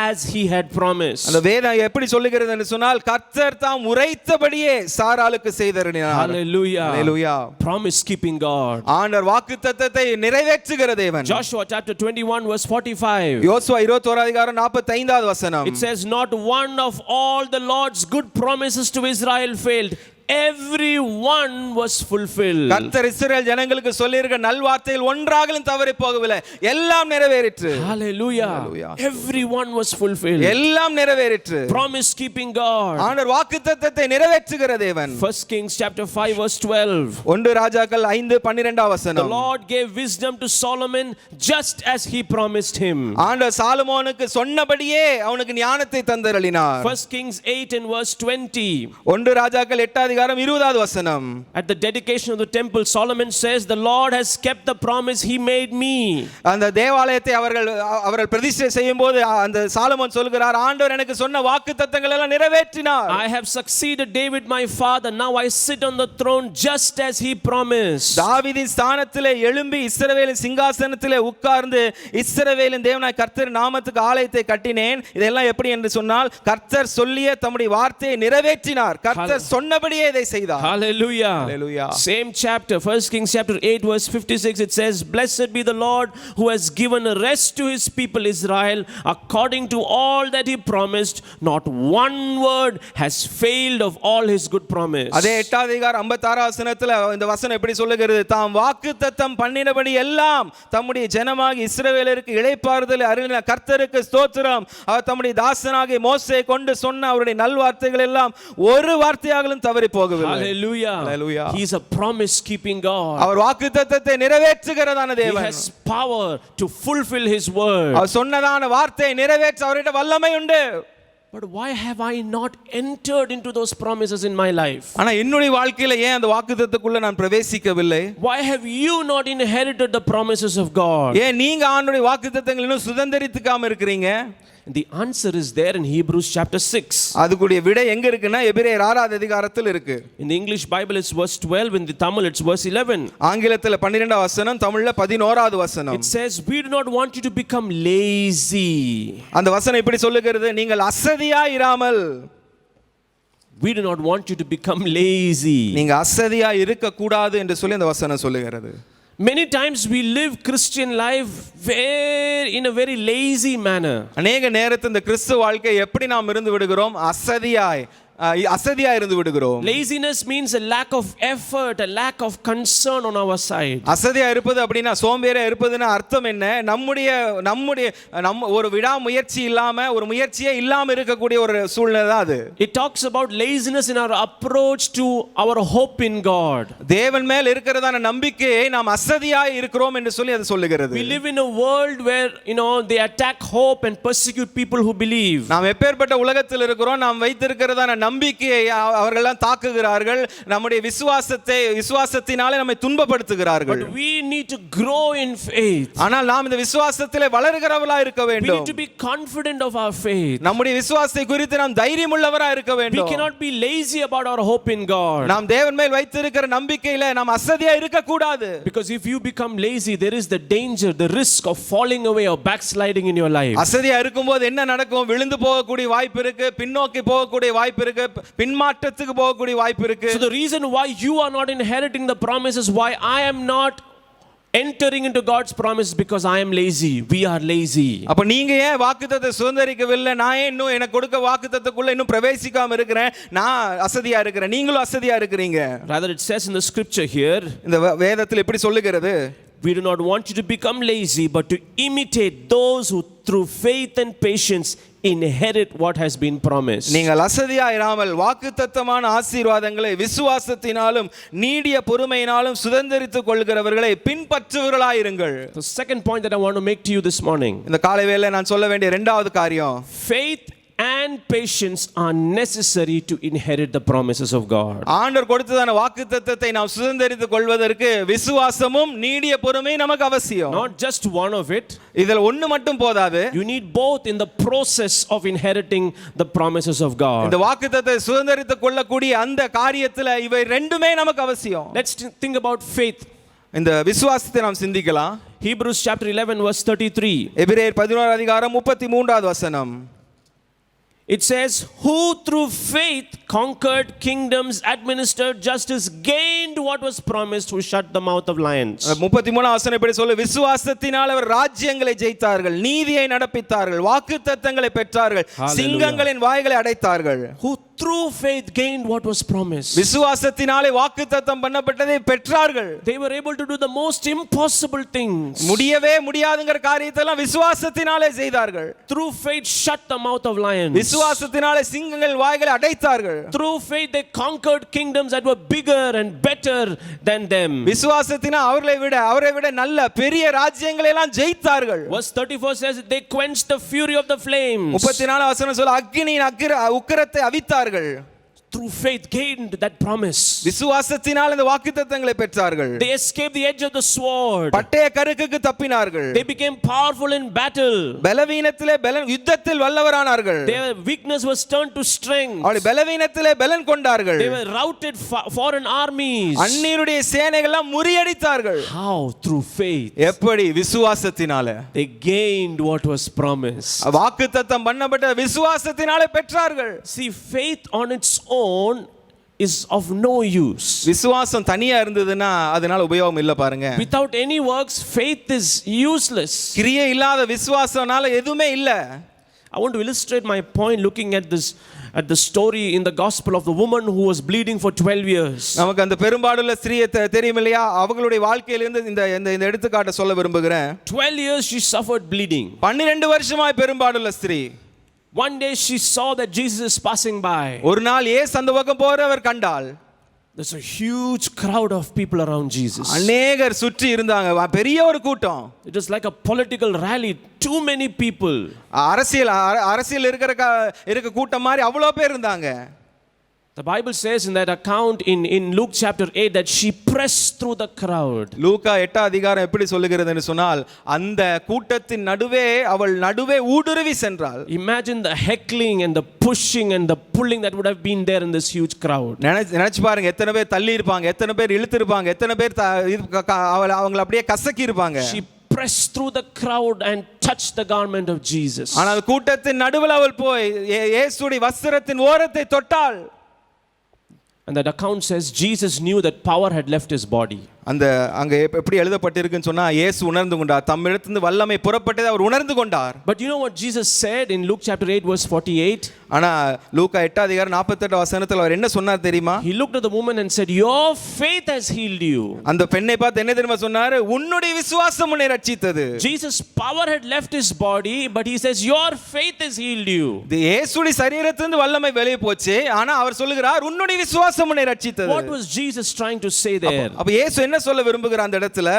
as he had promised. அந்த வேதம் எப்படி சொல்லுகிறது என்று சொன்னால், கர்த்தர் தாம் உரைத்தபடியே சாராளுக்கு செய்தருளினார். Hallelujah. Hallelujah. Promise keeping God. ஆண்டவர் வாக்குத்தத்தத்தை நிறைவேற்றுகிற தேவன். Joshua chapter 21 verse 45. யோசுவா 21 அதிகாரம் 45வது வசனம். It says, not one of all the Lord's good promises to Israel failed. Every one was fulfilled. கர்த்தர் இஸ்ரவேல் ஜனங்களுக்கு சொல்லியிருக்க நல்வார்த்தைகள் ஒன்றாகலும் தவறி போகவில்லை, எல்லாம் நிறைவேறிற்று. Hallelujah. Every one was fulfilled. எல்லாம் நிறைவேறிற்று. Promise keeping God. ஆண்டவர் வாக்குத்தத்தத்தை நிறைவேற்றுகிற தேவன். 1 Kings chapter 5 verse 12. 1 ராஜாக்கள் 5:12 The வசனம். Lord gave wisdom to Solomon just as he promised him. ஆண்டவர் சாலமோனுக்கு சொன்னபடியே அவனுக்கு ஞானத்தை தந்தருளினார். 1 Kings 8 and verse 20. 1 ராஜாக்கள் 8 அதிகாரம் 20வது வசனம். At the dedication of the temple, Solomon says, "The Lord has kept the promise he made me." அந்த தேவாலயத்தை அவர்கள் பிரதிஷ்டை செய்யும்போது அந்த சாலமோன் சொல்கிறார், ஆண்டவர் எனக்கு சொன்ன வாக்குத்தத்தங்கள் எல்லாம் நிறைவேற்றினார். I have succeeded David my father, now I sit on the throne just as he promised. தாவீதின் ஸ்தானத்திலே எழும்பி இஸ்ரவேலின் சிங்காசனத்திலே உட்கார்ந்து இஸ்ரவேலின் தேவனாய் கர்த்தர் நாமத்துக்கு ஆலயத்தை கட்டினேன். இதெல்லாம் எப்படி என்று சொன்னால், கர்த்தர் சொல்லிய தம்முடைய வார்த்தையை நிறைவேற்றினார். கர்த்தர் சொன்னபடியே இதை செய்தார். Hallelujah. Hallelujah. Same chapter, 1 Kings chapter 8 verse 56, it says, "Blessed be the Lord who has given rest to his people Israel according to all that he promised. Not one word has failed of all his good promise." அதே 8வது அதிகாரம் 56வது வசனத்துல இந்த வசனம் எப்படி சொல்லுகிறது, தாம் வாக்குத்தத்தம் பண்ணினபடி எல்லாம் தம்முடைய ஜனமாகிய இஸ்ரவேலருக்கு இளைப்பாறுதலை அருளின கர்த்தருக்கு ஸ்தோத்திரம். அவர் தம்முடைய தாசனாகிய மோசேயை கொண்டு சொன்ன அவருடைய நல்வார்த்தைகள் எல்லாம் ஒரு வார்த்தையாகலும் தவறி போகவில்லை. Hallelujah. Hallelujah. He is a promise keeping God. அவர் வாக்குத்தத்தத்தை நிறைவேற்றுகிறதான He தேவன். has power to fulfill his word. அவர் சொன்னதான வார்த்தையை நிறைவேற்ற அவரிடம் வல்லமை உண்டு. But why have I not entered into those promises in my life? ஆனா என்னுடைய வாழ்க்கையில ஏன் அந்த வாக்குத்தத்தத்துக்குள்ள நான் பிரவேசிக்கவில்லை? Why have you not inherited the promises of God? ஏன் நீங்க ஆண்டவருடைய வாக்குத்தத்தங்களை இன்னும் சுதந்தரித்துக்காம இருக்கீங்க? The answer is there in Hebrews chapter 6. அதுக்குடைய விடை எங்க இருக்குன்னா எபிரேயர் 6வது அதிகாரத்தில் இருக்கு. In the English Bible it's verse 12, in the Tamil it's verse 11. ஆங்கிலத்துல 12வது வசனம், தமிழ்ல 11வது வசனம். It says, "We do not want you to become lazy." அந்த வசனம் இப்படி சொல்லுகிறது, நீங்கள் அசதியாய் இராமல். We do not want you to become lazy. நீங்க அசதியாய் இருக்க கூடாது என்று சொல்லி அந்த வசனம் சொல்லுகிறது. Many times we live Christian life in a very lazy manner. அநேக நேரத்தில் இந்த கிறிஸ்துவ வாழ்க்கை எப்படி நாம் இருந்து விடுகிறோம், அசதியா இருந்து விடுகிறோம். Laziness means a lack of effort, a lack of concern on our side. அசதியா இருப்பது அப்படினா, சோம்பேறியா இருப்பதுனா அர்த்தம் என்ன? நம்ம ஒரு விடாமுயற்சி இல்லாம, ஒரு முயற்சியே இல்லாம இருக்கக்கூடிய ஒரு சூழ்நிலை தான் அது. It talks about laziness in our approach to our hope in God. தேவன் மேல் இருக்கிறதான நம்பிக்கையை நாம் அசதியாய் இருக்கிறோம் என்று சொல்லி அது சொல்லுகிறது. We live in a world where they attack hope and persecute people who believe. நாம் எப்பேற்பட்ட உலகத்தில் இருக்கிறோம், நாம் வைத்திருக்கிறதான நம்பிக்கையை அவர்கள்லாம் தாக்குகிறார்கள். நம்முடைய விசுவாசத்தினாலே நம்மை துன்பப்படுத்துகிறார்கள். But we need to grow in faith. ஆனால் நாம் இந்த விசுவாசத்திலே வளருகிறவர்களாய் இருக்க We வேண்டும். need to be confident of our faith. நம்முடைய விசுவாசத்தை குறித்து நாம் தைரியமுள்ளவராய் இருக்க We வேண்டும். cannot be lazy about our hope in God. நாம் தேவன் மேல் வைத்திருக்கிற நம்பிக்கையில நாம் அசதியா இருக்க கூடாது. Because if you become lazy, there is the danger, the risk of falling away or backsliding in your life. அசதியா இருக்கும்போது என்ன நடக்கும்? விழுந்து போகக்கூடிய வாய்ப்பு இருக்கு, பின்னோக்கி போகக்கூடிய வாய்ப்பு இருக்கு, பின்மாற்றத்துக்கு போகக்கூடிய வாய்ப்பு இருக்கு. So the reason why you are not inheriting the promises, why I am not entering into God's promise, because I am lazy. We are lazy. அப்ப நீங்க ஏன் வாக்குத்தத்தத்தை சுதந்தரிக்கவில்லை? நான் ஏன் இன்னும் எனக்கு கொடுக்க வாக்குத்தத்தத்துக்குள்ள இன்னும் பிரவேசிக்காம இருக்கிறேன்? நான் அசதியா இருக்கிறேன், நீங்களும் அசதியா இருக்கிறீங்க. Rather it says in the scripture here, இந்த வேதத்தில் எப்படி சொல்லுகிறது? we do not want you to become lazy, but to imitate those who through faith and patience inherit what has been promised. நீங்கள் அசதியா இராமல் வாக்குத்தத்தமான ஆசீர்வாதங்களை விசுவாசத்தினாலும் நீடிய பொறுமையினாலும் சுதந்தரித்துக் கொள்கிறவர்களை பின்பற்றுவர்களாய் இருங்கள். The second point that I want to make to you this morning, இந்த காலை வேளையில நான் சொல்ல வேண்டிய இரண்டாவது காரியம், faith and patience are necessary to inherit the promises of God. ஆண்டவர் கொடுத்ததான வாக்குத்தத்தத்தை நாம் சுதந்தரித்துக் கொள்வதற்கு விசுவாசமும் நீடிய பொறுமையும் நமக்கு அவசியம். Not just one of it. இதில் ஒன்னு மட்டும் போதாது. You need both in the process of inheriting the promises of God. இந்த வாக்குத்தத்தத்தை சுதந்தரித்துக் கொள்ளக்கூடிய அந்த காரியத்துல இவை ரெண்டுமே நமக்கு அவசியம். Let's think about faith. இந்த விசுவாசத்தை நாம் சிந்திக்கலாம். Hebrews chapter 11 verse 33. எபிரேயர் 11 அதிகாரம் 33வது வசனம். It says, "Who through faith conquered kingdoms, administered justice, gained what was promised, who shut the mouth of lions." 33வது வசனம் இப்படி சொல்ல, விசுவாசத்தினால் அவர் ராஜ்யங்களை ஜெயித்தார்கள், நீதியை நடப்பித்தார்கள், வாக்குத்தத்தங்களை பெற்றார்கள், சிங்கங்களின் வாய்களை அடைத்தார்கள். Who through faith gained what was promised. விசுவாசத்தினாலே வாக்குத்தத்தம் பண்ணப்பட்டதை பெற்றார்கள். They were able to do the most impossible things. முடியவே முடியாதுங்கிற காரியத்தை எல்லாம் விசுவாசத்தினாலே செய்தார்கள். Through faith shut the mouth of lions. விசுவாசத்தினாலே சிங்கங்கள் வாய்களை அடைத்தார்கள். Through faith they conquered kingdoms that were bigger and better than them. விசுவாசத்தினால் அவரை விட நல்ல பெரிய ராஜ்யங்களை எல்லாம் ஜெயித்தார்கள். Verse 34 says they quenched the fury of the flames. 34 வசனம் சொல்ல, அக்கினியின் உக்கிரத்தை அவித்தார்கள். through faith gained that promise. விசுவாசத்தினால் இந்த வாக்குத்தத்தங்களை பெற்றார்கள். They escaped the edge of the sword. பட்டய கருக்குக்கு தப்பினார்கள். They became powerful in battle. பலவீனத்திலே யுத்தத்தில் வல்லவரானார்கள். Their weakness was turned to strength. அவர்கள் பலவீனத்திலே பலன் கொண்டார்கள். They were routed foreign armies. அந்நியருடைய சேனைகள் எல்லாம் முறியடித்தார்கள். How? Through faith. எப்படி? விசுவாசத்தினால. They gained what was promised. வாக்குத்தத்தம் பண்ணப்பட்ட விசுவாசத்தினாலே பெற்றார்கள். See, faith on its own is of no use. விசுவாசம் தனியா இருந்ததுன்னா அதனால உபயோகம் இல்ல பாருங்க. Without any works, faith is useless. கிரியை இல்லாத விசுவாசம்னால எதுவுமே இல்ல. I want to illustrate my point looking at the story in the gospel of the woman who was bleeding for 12 years. நமக்கு அந்த பெரும்பாடுள்ள ஸ்திரியை தெரியும் இல்லையா? அவங்களுடைய வாழ்க்கையிலிருந்து இந்த எடுத்துக்காட்ட சொல்ல விரும்புகிறேன். 12 years she suffered bleeding. 12 வருஷமாய் பெரும்பாடுள்ள ஸ்திரீ. One day she saw that Jesus is passing by. ஒரு நாள் இயேசு அந்த பக்கம் போறவர் கண்டாள். There's a huge crowd of people around Jesus. அநேகர் சுற்றி இருந்தாங்க. பெரிய ஒரு கூட்டம். It was like a political rally. Too many people. அரசியல் இருக்க கூட்டம் மாதிரி அவ்வளோ பேர் இருந்தாங்க. The Bible says in that account in Luke chapter 8 that she pressed through the crowd. லூக்கா 8 அதிகாரம் எப்படி சொல்லுகிறதுன்னு சொன்னால் அந்த கூட்டத்தின் அவள் நடுவே ஊடுருவி சென்றாள். Imagine the heckling and the pushing and the pulling that would have been there in this huge crowd. நினைச்சு பாருங்க, எத்தனை பேர் தள்ளி இருப்பாங்க, எத்தனை பேர் இழுத்து இருப்பாங்க, எத்தனை பேர் அவங்களை அப்படியே கசக்கி இருப்பாங்க. She pressed through the crowd and touched the garment of Jesus. ஆனால் கூட்டத்தின் நடுவில் அவள் போய் இயேசுவின் வஸ்திரத்தின் ஓரத்தை தொட்டாள். And that account says Jesus knew that power had left his body. அந்த அங்க எப்படி எழுதப்பட்டிருக்குன்னு சொன்னா இயேசு உணர்ந்து கொண்டார். தம்மிடத்திலிருந்து வல்லமை புறப்பட்டதை அவர் உணர்ந்து கொண்டார். But you know what Jesus said in Luke chapter 8 verse 48? ஆனா லூக்கா 8 அதிகாரம் 48 வசனத்துல அவர் என்ன சொன்னார் தெரியுமா? He looked at the woman and said, "Your faith has healed you." அந்த பெண்ணை பார்த்து என்ன தெரியுமா சொன்னாரு? உன்னுடைய விசுவாசம் உன்னை ரட்சித்தது. Jesus' power had left his body, but he says, "Your faith has healed you." இயேசுவின் சரீரத்திலிருந்து வல்லமை வெளியே போச்சு, ஆனா அவர் சொல்லுகிறார் உன்னுடைய விசுவாசம் உன்னை ரட்சித்தது. What was Jesus trying to say there? அப்ப இயேசு என்ன சொல்ல விரும்புகிறார் அந்த இடத்துல?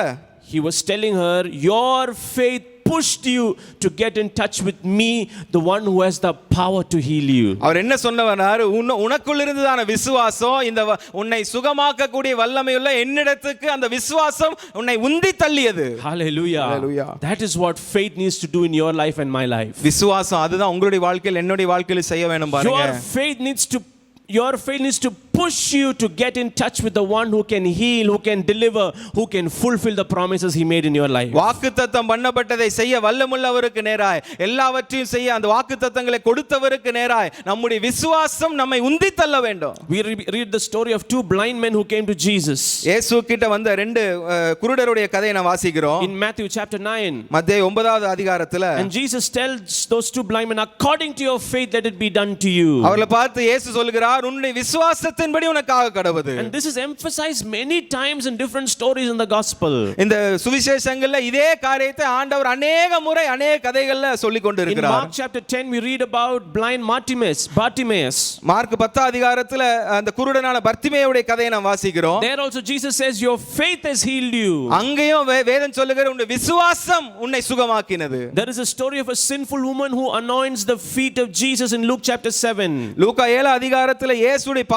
He was telling her, your faith pushed you to get in touch with me, the one who has the power to heal you. அவர் என்ன சொன்னவனார்? உனக்குள்ள இருந்ததான விசுவாசம், இந்த உன்னை சுகமாக்க கூடிய வல்லமையுள்ள என்னிடத்துக்கு அந்த விசுவாசம் உன்னை உந்தி தள்ளியது. Hallelujah. Hallelujah. That is what faith needs to do in your life and my life. விசுவாசம் அதுதான் உங்களுடைய வாழ்க்கையில் என்னுடைய வாழ்க்கையில் செய்ய வேணும் பாருங்க. Your faith needs to push you to get in touch with the one who can heal, who can deliver, who can fulfill the promises he made in your life. வாக்குத்தத்தம் பண்ணப்பட்டதை செய்ய வல்லமுள்ளவருக்கு நேராய், எல்லாவற்றையும் செய்ய அந்த வாக்குத்தத்தங்களை கொடுத்தவருக்கு நேராய் நம்முடைய விசுவாசம் நம்மை உந்தி தள்ள வேண்டும். We read the story of two blind men who came to Jesus. இயேசு கிட்ட வந்த ரெண்டு குருடருடைய கதையை நான் வாசிக்கிறோம். In Matthew chapter 9. மத்தேயு 9வது அதிகாரத்துல. And Jesus tells those two blind men, according to your faith let it be done to you. அவர்களை பார்த்து இயேசு சொல்கிறார், உன்னுடைய விசுவாசத்தின்படி உனக்காக கடவுது. And this is emphasized many times in different stories in the gospel. இந்த சுவிசேஷங்கள்ல இதே காரியத்தை ஆண்டவர் अनेक முறை अनेक கதைகள்ல சொல்லிக் கொண்டிருக்கிறார். In Mark chapter 10 we read about blind Bartimaeus. Mark 10 அதிகாரத்துல அந்த குருடனான பர்த்திமேயுடைய கதையை நாம் வாசிக்கிறோம். There also Jesus says your faith has healed you. அங்கேயும் வேதம் சொல்லுகிற உன்னுடைய விசுவாசம் உன்னை சுகமாக்கினது. There is a story of a sinful woman who anoints the feet of Jesus in Luke chapter 7. லூக்கா 7 அதிகாரத்துல இயேசுவின்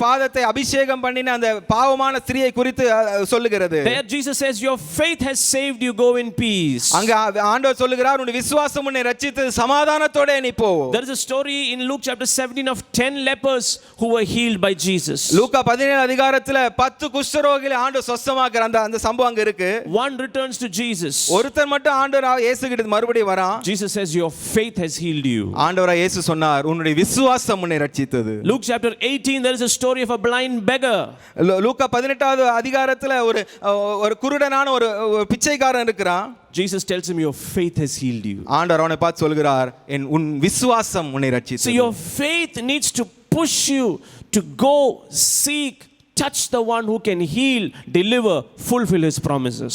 பாதத்தை அபிஷேகம் பண்ணின அந்த பாவமான ஸ்திரியை குறித்து சொல்லுகிறது. There Jesus says your faith has saved you, go in peace. அங்க ஆண்டவர் சொல்லுகிறார் உன்னுடைய விசுவாசம் உன்னை ரட்சித்தது, சமாதானத்தோட நீ போ. There is a story in Luke chapter 17 of 10 lepers who were healed by Jesus. லூக்கா 17 அதிகாரத்துல 10 குஷ்டரோகிகளை ஆண்டவர் சுத்தமாக்குற அந்த சம்பவம் அங்க இருக்கு. One returns to Jesus. ஒருத்தர் மட்டும் ஆண்டவர் இயேசு கிட்ட மறுபடியும் வரான். Jesus says your faith has healed you. ஆண்டவர் இயேசு சொன்னார் உன்னுடைய விசுவாசம் உன்னை ரட்சித்தது. Luke chapter 18 there is a story of a blind beggar. லூக்கா 18வது அதிகாரத்துல ஒரு குருடனான ஒரு பிச்சைக்காரன் இருக்கிறான். Jesus tells him your faith has healed you. ஆண்டவர் அவனை பார்த்து சொல்கிறார் உன் விசுவாசம் உன்னை ரட்சித்தது. So your faith needs to push you to go seek, touch the one who can heal, deliver, fulfill his promises.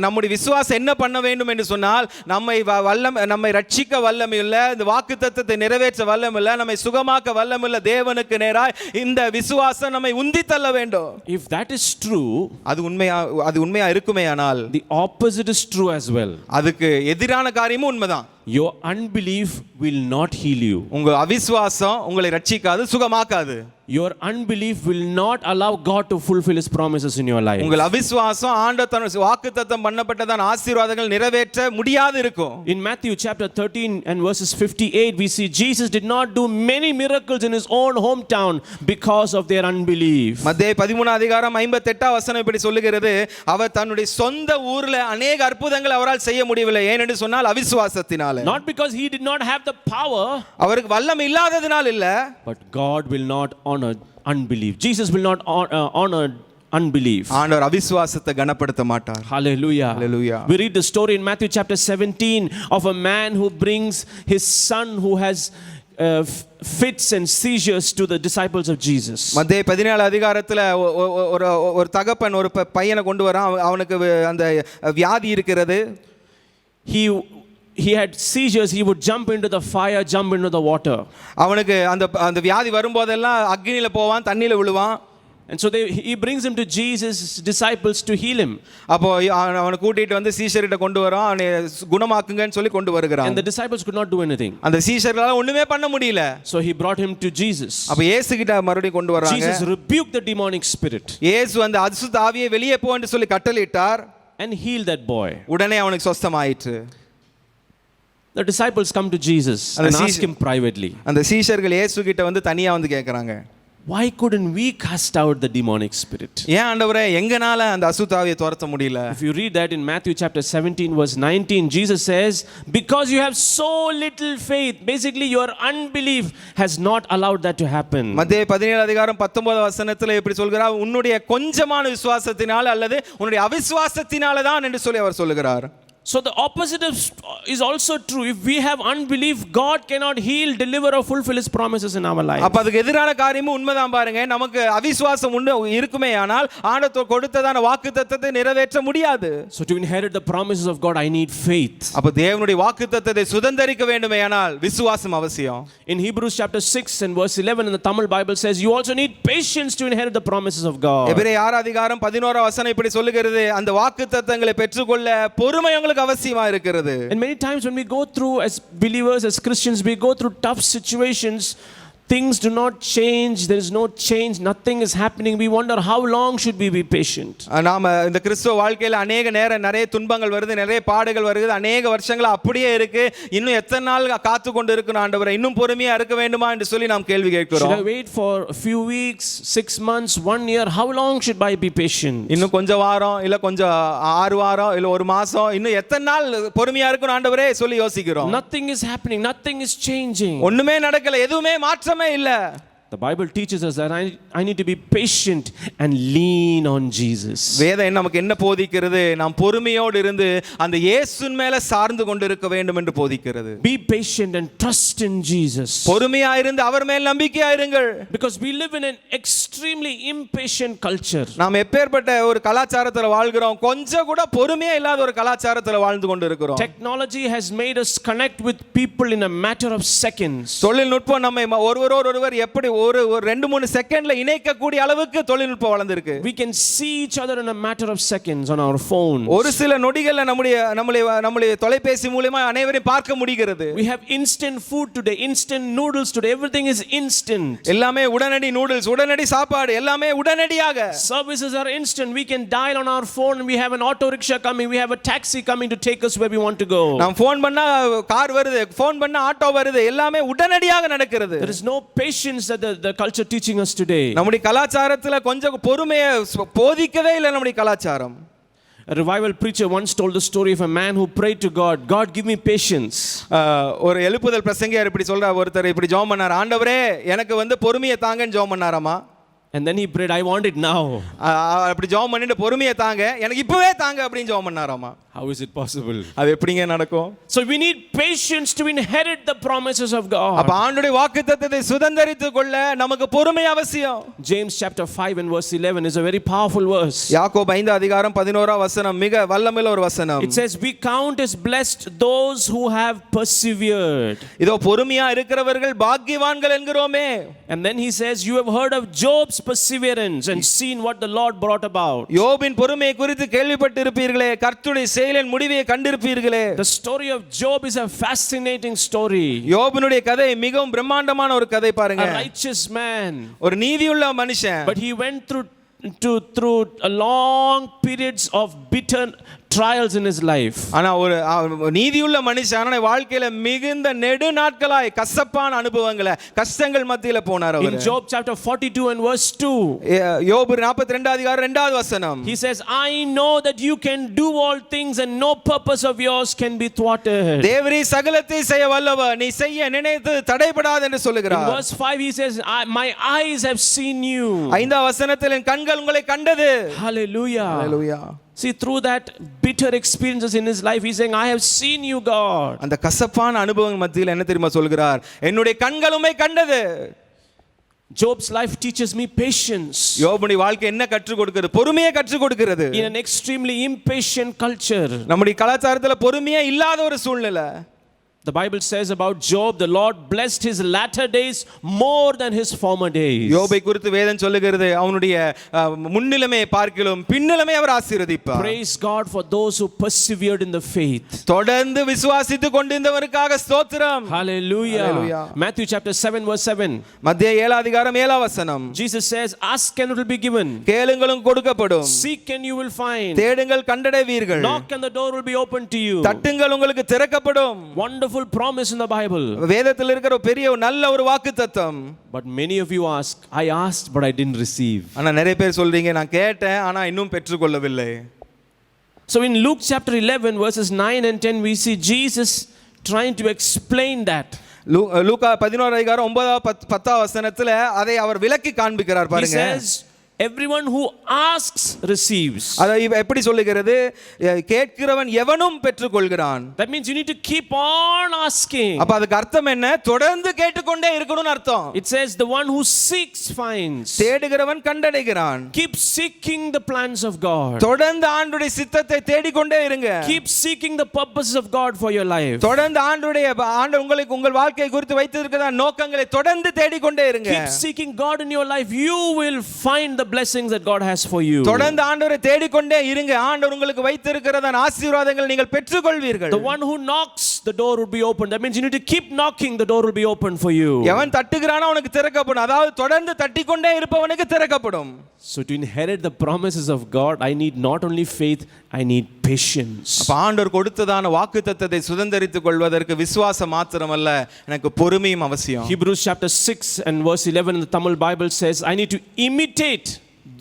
நம்முடைய விசுவாசம் என்ன பண்ண வேண்டும் என்று சொன்னால் நம்மை ரட்சிக்க வல்லமையுள்ள, இந்த வாக்குத்தத்தத்தை நிறைவேற்ற வல்லமையுள்ள, நம்மை சுகமாக்க வல்லமையுள்ள தேவனுக்கு நேராய் இந்த விசுவாசம் நம்மை உந்தி தள்ள வேண்டும். If that is true, அது உண்மையா இருக்குமேயானால் the opposite is true as well. அதுக்கு எதிரான காரியமும் உண்மைதான். Your unbelief will not heal you. உங்க அவிசுவாசம் உங்களை ரட்சிக்காது, சுகமாக்காது. Your unbelief will not allow God to fulfill his promises in your life. உங்கள் அவிசுவாசம் ஆண்டவர் தன் வாக்குத்தத்தம் பண்ணப்பட்டதான ஆசீர்வாதங்கள் நிறைவேற்ற முடியாது இருக்கும். In Matthew chapter 13 and verses 58 we see Jesus did not do many miracles in his own hometown because of their unbelief. மத்தேயு 13 அதிகாரம் 58 வசனம் இப்படி சொல்லுகிறது, அவர் தன்னுடைய சொந்த ஊர்ல अनेक அற்புதங்களை அவரால் செய்ய முடியவில்லை, ஏனென்று சொன்னால் அவிசுவாசத்தினால. Not because he did not have the power, அவருக்கு வல்லமை இல்லாததனால் இல்ல, but God will not honor unbelief. Jesus will not honor unbelief. ஆண்டவர் அவிசுவாசத்தை கனப்படுத்த மாட்டார். Hallelujah. Hallelujah. We read the story in Matthew chapter 17 of a man who brings his son who has fits and seizures to the disciples of Jesus. மத்தேயு 17 அதிகாரத்துல ஒரு தகப்பன் ஒரு பையனை கொண்டு வரான், அவனுக்கு அந்த வியாதி இருக்கிறது. He had seizures, he would jump into the fire, jump into the water. அவனுக்கு அந்த வியாதி வரும்போதெல்லாம் அக்னியில போவான், தண்ணியில விழுவான். And so he brings him to Jesus' disciples to heal him. அப்போ அவனை கூட்டிட்டு வந்து சீஷர்கிட்ட கொண்டு வரான், அவனை குணமாக்குங்கன்னு சொல்லி கொண்டு வருகிறான். And the disciples could not do anything. அந்த சீஷர்களால ஒண்ணுமே பண்ண முடியல. So he brought him to Jesus. அப்ப இயேசு கிட்ட மறுபடியும் கொண்டு வராங்க. Jesus rebuked the demonic spirit. இயேசு அந்த அசுத்த ஆவியை வெளியே போ என்று சொல்லி கட்டளையிட்டார். And healed that boy. உடனே அவனுக்கு சொஸ்தமாயிற்று. The disciples come to Jesus and ask him privately. அந்த சீஷர்கள் இயேசு கிட்ட வந்து தனியா வந்து கேக்குறாங்க, why couldn't we cast out the demonic spirit? ஏன் ஆண்டவரே எங்கனால அந்த அசுத்த ஆவியை துரத்த முடியல? If you read that in Matthew chapter 17 verse 19, Jesus says, because you have so little faith, basically your unbelief has not allowed that to happen. மத்தேயு 17 அதிகாரம் 19 வசனத்துல இப்படி சொல்கிறார், உன்னுடைய கொஞ்சமான விசுவாசத்தினால அல்லது உன்னுடைய அவிசுவாசத்தினால தான் என்று சொல்லி அவர் சொல்லுகிறார். So the opposite is also true. If we have unbelief, God cannot heal, deliver or fulfill his promises in our life. அப்ப அதுக்கு எதிரான காரியமும் உண்மைதான் பாருங்க. நமக்கு அவிசுவாசம் இருக்குமே ஆனால் ஆண்டவர் கொடுத்ததான வாக்குத்தத்தத்தை நிறைவேற்ற முடியாது. So to inherit the promises of God I need faith. அப்ப தேவனுடைய வாக்குத்தத்தத்தை சுதந்தரிக்க வேண்டுமேயானால் விசுவாசம் அவசியம். In Hebrews chapter 6 and verse 11 in the Tamil Bible says you also need patience to inherit the promises of God. எபிரேயர் 6 அதிகாரம் 11 வசனம் இப்படி சொல்லுகிறது, அந்த வாக்குத்தத்தங்களை பெற்றுக்கொள்ள பொறுமை உங்களுக்கு அவசியமா இருக்கிறது. And many times when we go through as believers, as Christians, we go through tough situations. Things do not change, there is no change, nothing is happening. We wonder how long should we be patient? நாம இந்த கிறிஸ்துவ வாழ்க்கையில நிறைய துன்பங்கள் வருது, நிறைய பாடுகள் வருது, அநேக வருஷங்களா அப்படியே இருக்கு, இன்னும் எத்தனை நாள் காத்து கொண்டு இருக்கணும் ஆண்டவரே, இன்னும் பொறுமையா இருக்க வேண்டுமா என்று சொல்லி நாம் கேள்வி கேட்கிறோம். Should I wait for a few weeks, 6 months, 1 year? How long should I be patient? இன்னும் கொஞ்ச வாரம் இல்ல கொஞ்சம் 6 வாரம் இல்ல ஒரு மாசம், இன்னும் எத்தனை நாள் பொறுமையா இருக்கணும் ஆண்டவரே சொல்லி யோசிக்கிறோம். Nothing is happening, nothing is changing. ஒண்ணுமே நடக்கல, எதுவுமே மாற்றமே இல்ல. The Bible teaches us that I need to be patient and lean on Jesus. வேதம் நமக்கு என்ன போதிக்கிறது? நாம் பொறுமையோடு இருந்து அந்த இயேசுவின் மேல சார்ந்து கொண்டு இருக்க வேண்டும் என்று போதிக்கிறது. Be patient and trust in Jesus. பொறுமையா இருந்து அவர் மேல் நம்பிக்கையா இருங்கள். Because we live in an extremely impatient culture. நாம் எப்பேற்பட்ட ஒரு கலாச்சாரத்துல வாழ்கிறோம், கொஞ்சம் கூட பொறுமையே இல்லாத ஒரு கலாச்சாரத்துல வாழ்ந்து கொண்டு இருக்கிறோம். Technology has made us connect with people in a matter of seconds. தொழில்நுட்பம் நம்மை ஒருவர் எப்படி ஒரு 2-3 செகண்ட்ல இணைக்கக்கூடிய அளவுக்கு தொழில்நுட்பம் வளர்ந்திருக்கு. We can see each other in a matter of seconds on our phones. ஒரு சில நொடிகள்ல நம்முடைய தொலைபேசி மூலமா அனைவரையும் பார்க்க முடிகிறது. We have instant food today, instant noodles today, everything is instant. எல்லாமே உடனடி நூடுல்ஸ், உடனடி சாப்பாடு, எல்லாமே உடனடியாக. Services are instant. We can dial on our phone and we have an auto rickshaw coming, we have a taxi coming to take us where we want to go. நாம் phone பண்ணா car வருது, phone பண்ணா auto வருது, எல்லாமே உடனடியாக நடக்கிறது. There is no patience that the culture teaching us today. நம்முடைய கலாச்சாரத்துல கொஞ்சம் பொறுமையை போதிக்கவே இல்லை நம்முடைய கலாச்சாரம். A revival preacher once told the story of a man who prayed to God, God give me patience. ஒரு எழுப்புதல் பிரசங்கியார் இப்படி சொல்றார், ஒருத்தர் இப்படி ஜெபம் பண்ணார், ஆண்டவரே எனக்கு பொறுமையை தாங்கன்னு ஜெபம் பண்ணாராமா. And then he prayed, I want it now. அப்படி ஜெபம் பண்ணிட்டு பொறுமையை தாங்க, எனக்கு இப்பவே தாங்க அப்படின்னு ஜெபம் பண்ணாராமா. How is it possible? அது எப்படிங்க நடக்கும்? So we need patience to inherit the promises of God. அப்ப ஆண்டவருடைய வாக்குத்தத்தத்தை சுதந்தரித்துக் கொள்ள நமக்கு பொறுமை அவசியம். James chapter 5 and verse 11 is a very powerful verse. யாக்கோபு 5 அதிகாரம் 11 வசனம் மிக வல்லமையுள்ள ஒரு வசனம். It says we count as blessed those who have persevered. இதோ பொறுமையா இருக்கிறவர்கள் பாக்கியவான்கள் என்கிறோமே. And then he says you have heard of Job's perseverance and seen what the Lord brought about. யோபின் பொறுமையை குறித்து கேள்விப்பட்டிருப்பீர்களே, கர்த்தருடைய செயலின் முடிவை கண்டிருப்பீர்களே. The story of Job is a fascinating story. யோபினுடைய கதை மிகவும் பிரம்மாண்டமான ஒரு கதை A பாருங்க. righteous man, ஒரு நீதியுள்ள மனுஷன். but he went through a long periods of bitter trials in his life. ஆனா ஒரு நீதியுள்ள மனுஷன், ஆனா வாழ்க்கையில மிகுந்த நெடு நாட்களாய் கசப்பான அனுபவங்களை கஷ்டங்கள் மத்தியில போனார் அவர். In Job chapter 42 and verse 2, யோபு 42 அதிகாரம் 2வது வசனம், he says, I know that you can do all things and no purpose of yours can be thwarted. Devri சகலத்தை செய்ய வல்லவர், நீ செய்ய நினைத்து தடைபடாது என்று In சொல்லுகிறார். verse 5 he says, my eyes have seen you. 5வது வசனத்தில் என் கண்கள் உங்களை கண்டது. Hallelujah. Hallelujah. See, through that bitter experiences in his life, he's saying, I have seen you, God. அந்த கசப்பான அனுபவங்கள் மத்தியில் என்ன தெரியுமா சொல்கிறார்? என்னுடைய கண்கள் உம்மை கண்டது. Job's life teaches me patience. யோபுடைய வாழ்க்கை என்ன கற்றுக் கொடுக்கிறது? பொறுமையை கற்றுக் கொடுக்கிறது. In an extremely impatient culture, நம்முடைய கலாச்சாரத்துல பொறுமையே இல்லாத ஒரு சூழ்நிலை. the Bible says about Job, the Lord blessed his latter days more than his former days. யோபை குறித்து வேதம் சொல்லுகிறது, அவனுடைய முன்னிலைமையை பார்க்கிலும் பின்னிலைமை அவர் ஆசீர்வதிப்பார். Praise God for those who persevered in the faith. தொடர்ந்து விசுவாசித்துக் கொண்டிருந்தவருக்காக ஸ்தோத்திரம். Hallelujah. Hallelujah. Matthew chapter 7 verse 7. மத்தேயு 7 அதிகாரம் 7 வசனம், Jesus says, ask and it will be given. கேளுங்களும் கொடுக்கப்படும். Seek and you will find. தேடுங்கள் கண்டடைவீர்கள். Knock and the door will be opened to you. தட்டுங்கள் உங்களுக்கு திறக்கப்படும். Wonderful promise in the Bible. வேதத்தில் இருக்கிற பெரிய நல்ல ஒரு வாக்குத்தத்தம். But many of you ask, I asked but I didn't receive. ஆனா நிறைய பேர் சொல்றீங்க, நான் கேட்டேன் ஆனா இன்னும் பெற்றுக்கொள்ளவில்லை. So in Luke chapter 11 verses 9 and 10 we see Jesus trying to explain that. லூக்கா 11 அதிகாரம் 9 10 வசனத்துல அதை அவர் விளக்கி காண்பிக்கிறார் He பாருங்க. says, everyone who asks receives. அதை எப்படி சொல்லுகிறது? கேட்கிறவன் எவனும் பெற்றுக்கொள்கிறான். That means you need to keep on asking. அப்ப அதுக்கு அர்த்தம் என்ன? தொடர்ந்து கேட்டுக்கொண்டே இருக்கணும்னு அர்த்தம். It says the one who seeks finds. தேடுகிறவன் கண்டடைகிறான். Keep seeking the plans of God. தொடர்ந்து ஆண்டவருடைய சித்தத்தை தேடிக்கொண்டே இருங்க. Keep seeking the purposes of God for your life. தொடர்ந்து ஆண்டவர் உங்களுக்கு உங்கள் வாழ்க்கை குறித்து வைத்திருக்கிற நோக்கங்களை தொடர்ந்து தேடிக்கொண்டே இருங்க. Keep seeking God in your life. You will find the blessings that God has for you. தொடர்ந்து ஆண்டவரை தேடிக்கொண்டே இருங்க. ஆண்டவர் உங்களுக்கு வைத்திருக்கிறதான ஆசீர்வாதங்களை நீங்கள் பெற்றுக்கொள்வீர்கள். The one who knocks, the door will be open. That means you need to keep knocking, the door will be open for you. எவன் தட்டுகிறானோ அவனுக்கு திறக்கப்படும். அதாவது தொடர்ந்து தட்டிக்கொண்டே இருப்பவனுக்கு திறக்கப்படும். So to inherit the promises of God, I need not only faith, I need patience. அப்ப ஆண்டவர் கொடுத்ததான வாக்குத்தத்தத்தை சுதந்தரித்துக் கொள்வதற்கு விசுவாசம் மாத்திரமல்ல, எனக்கு பொறுமையும் அவசியம். Hebrews chapter 6 and verse 11 in the Tamil Bible says, I need to imitate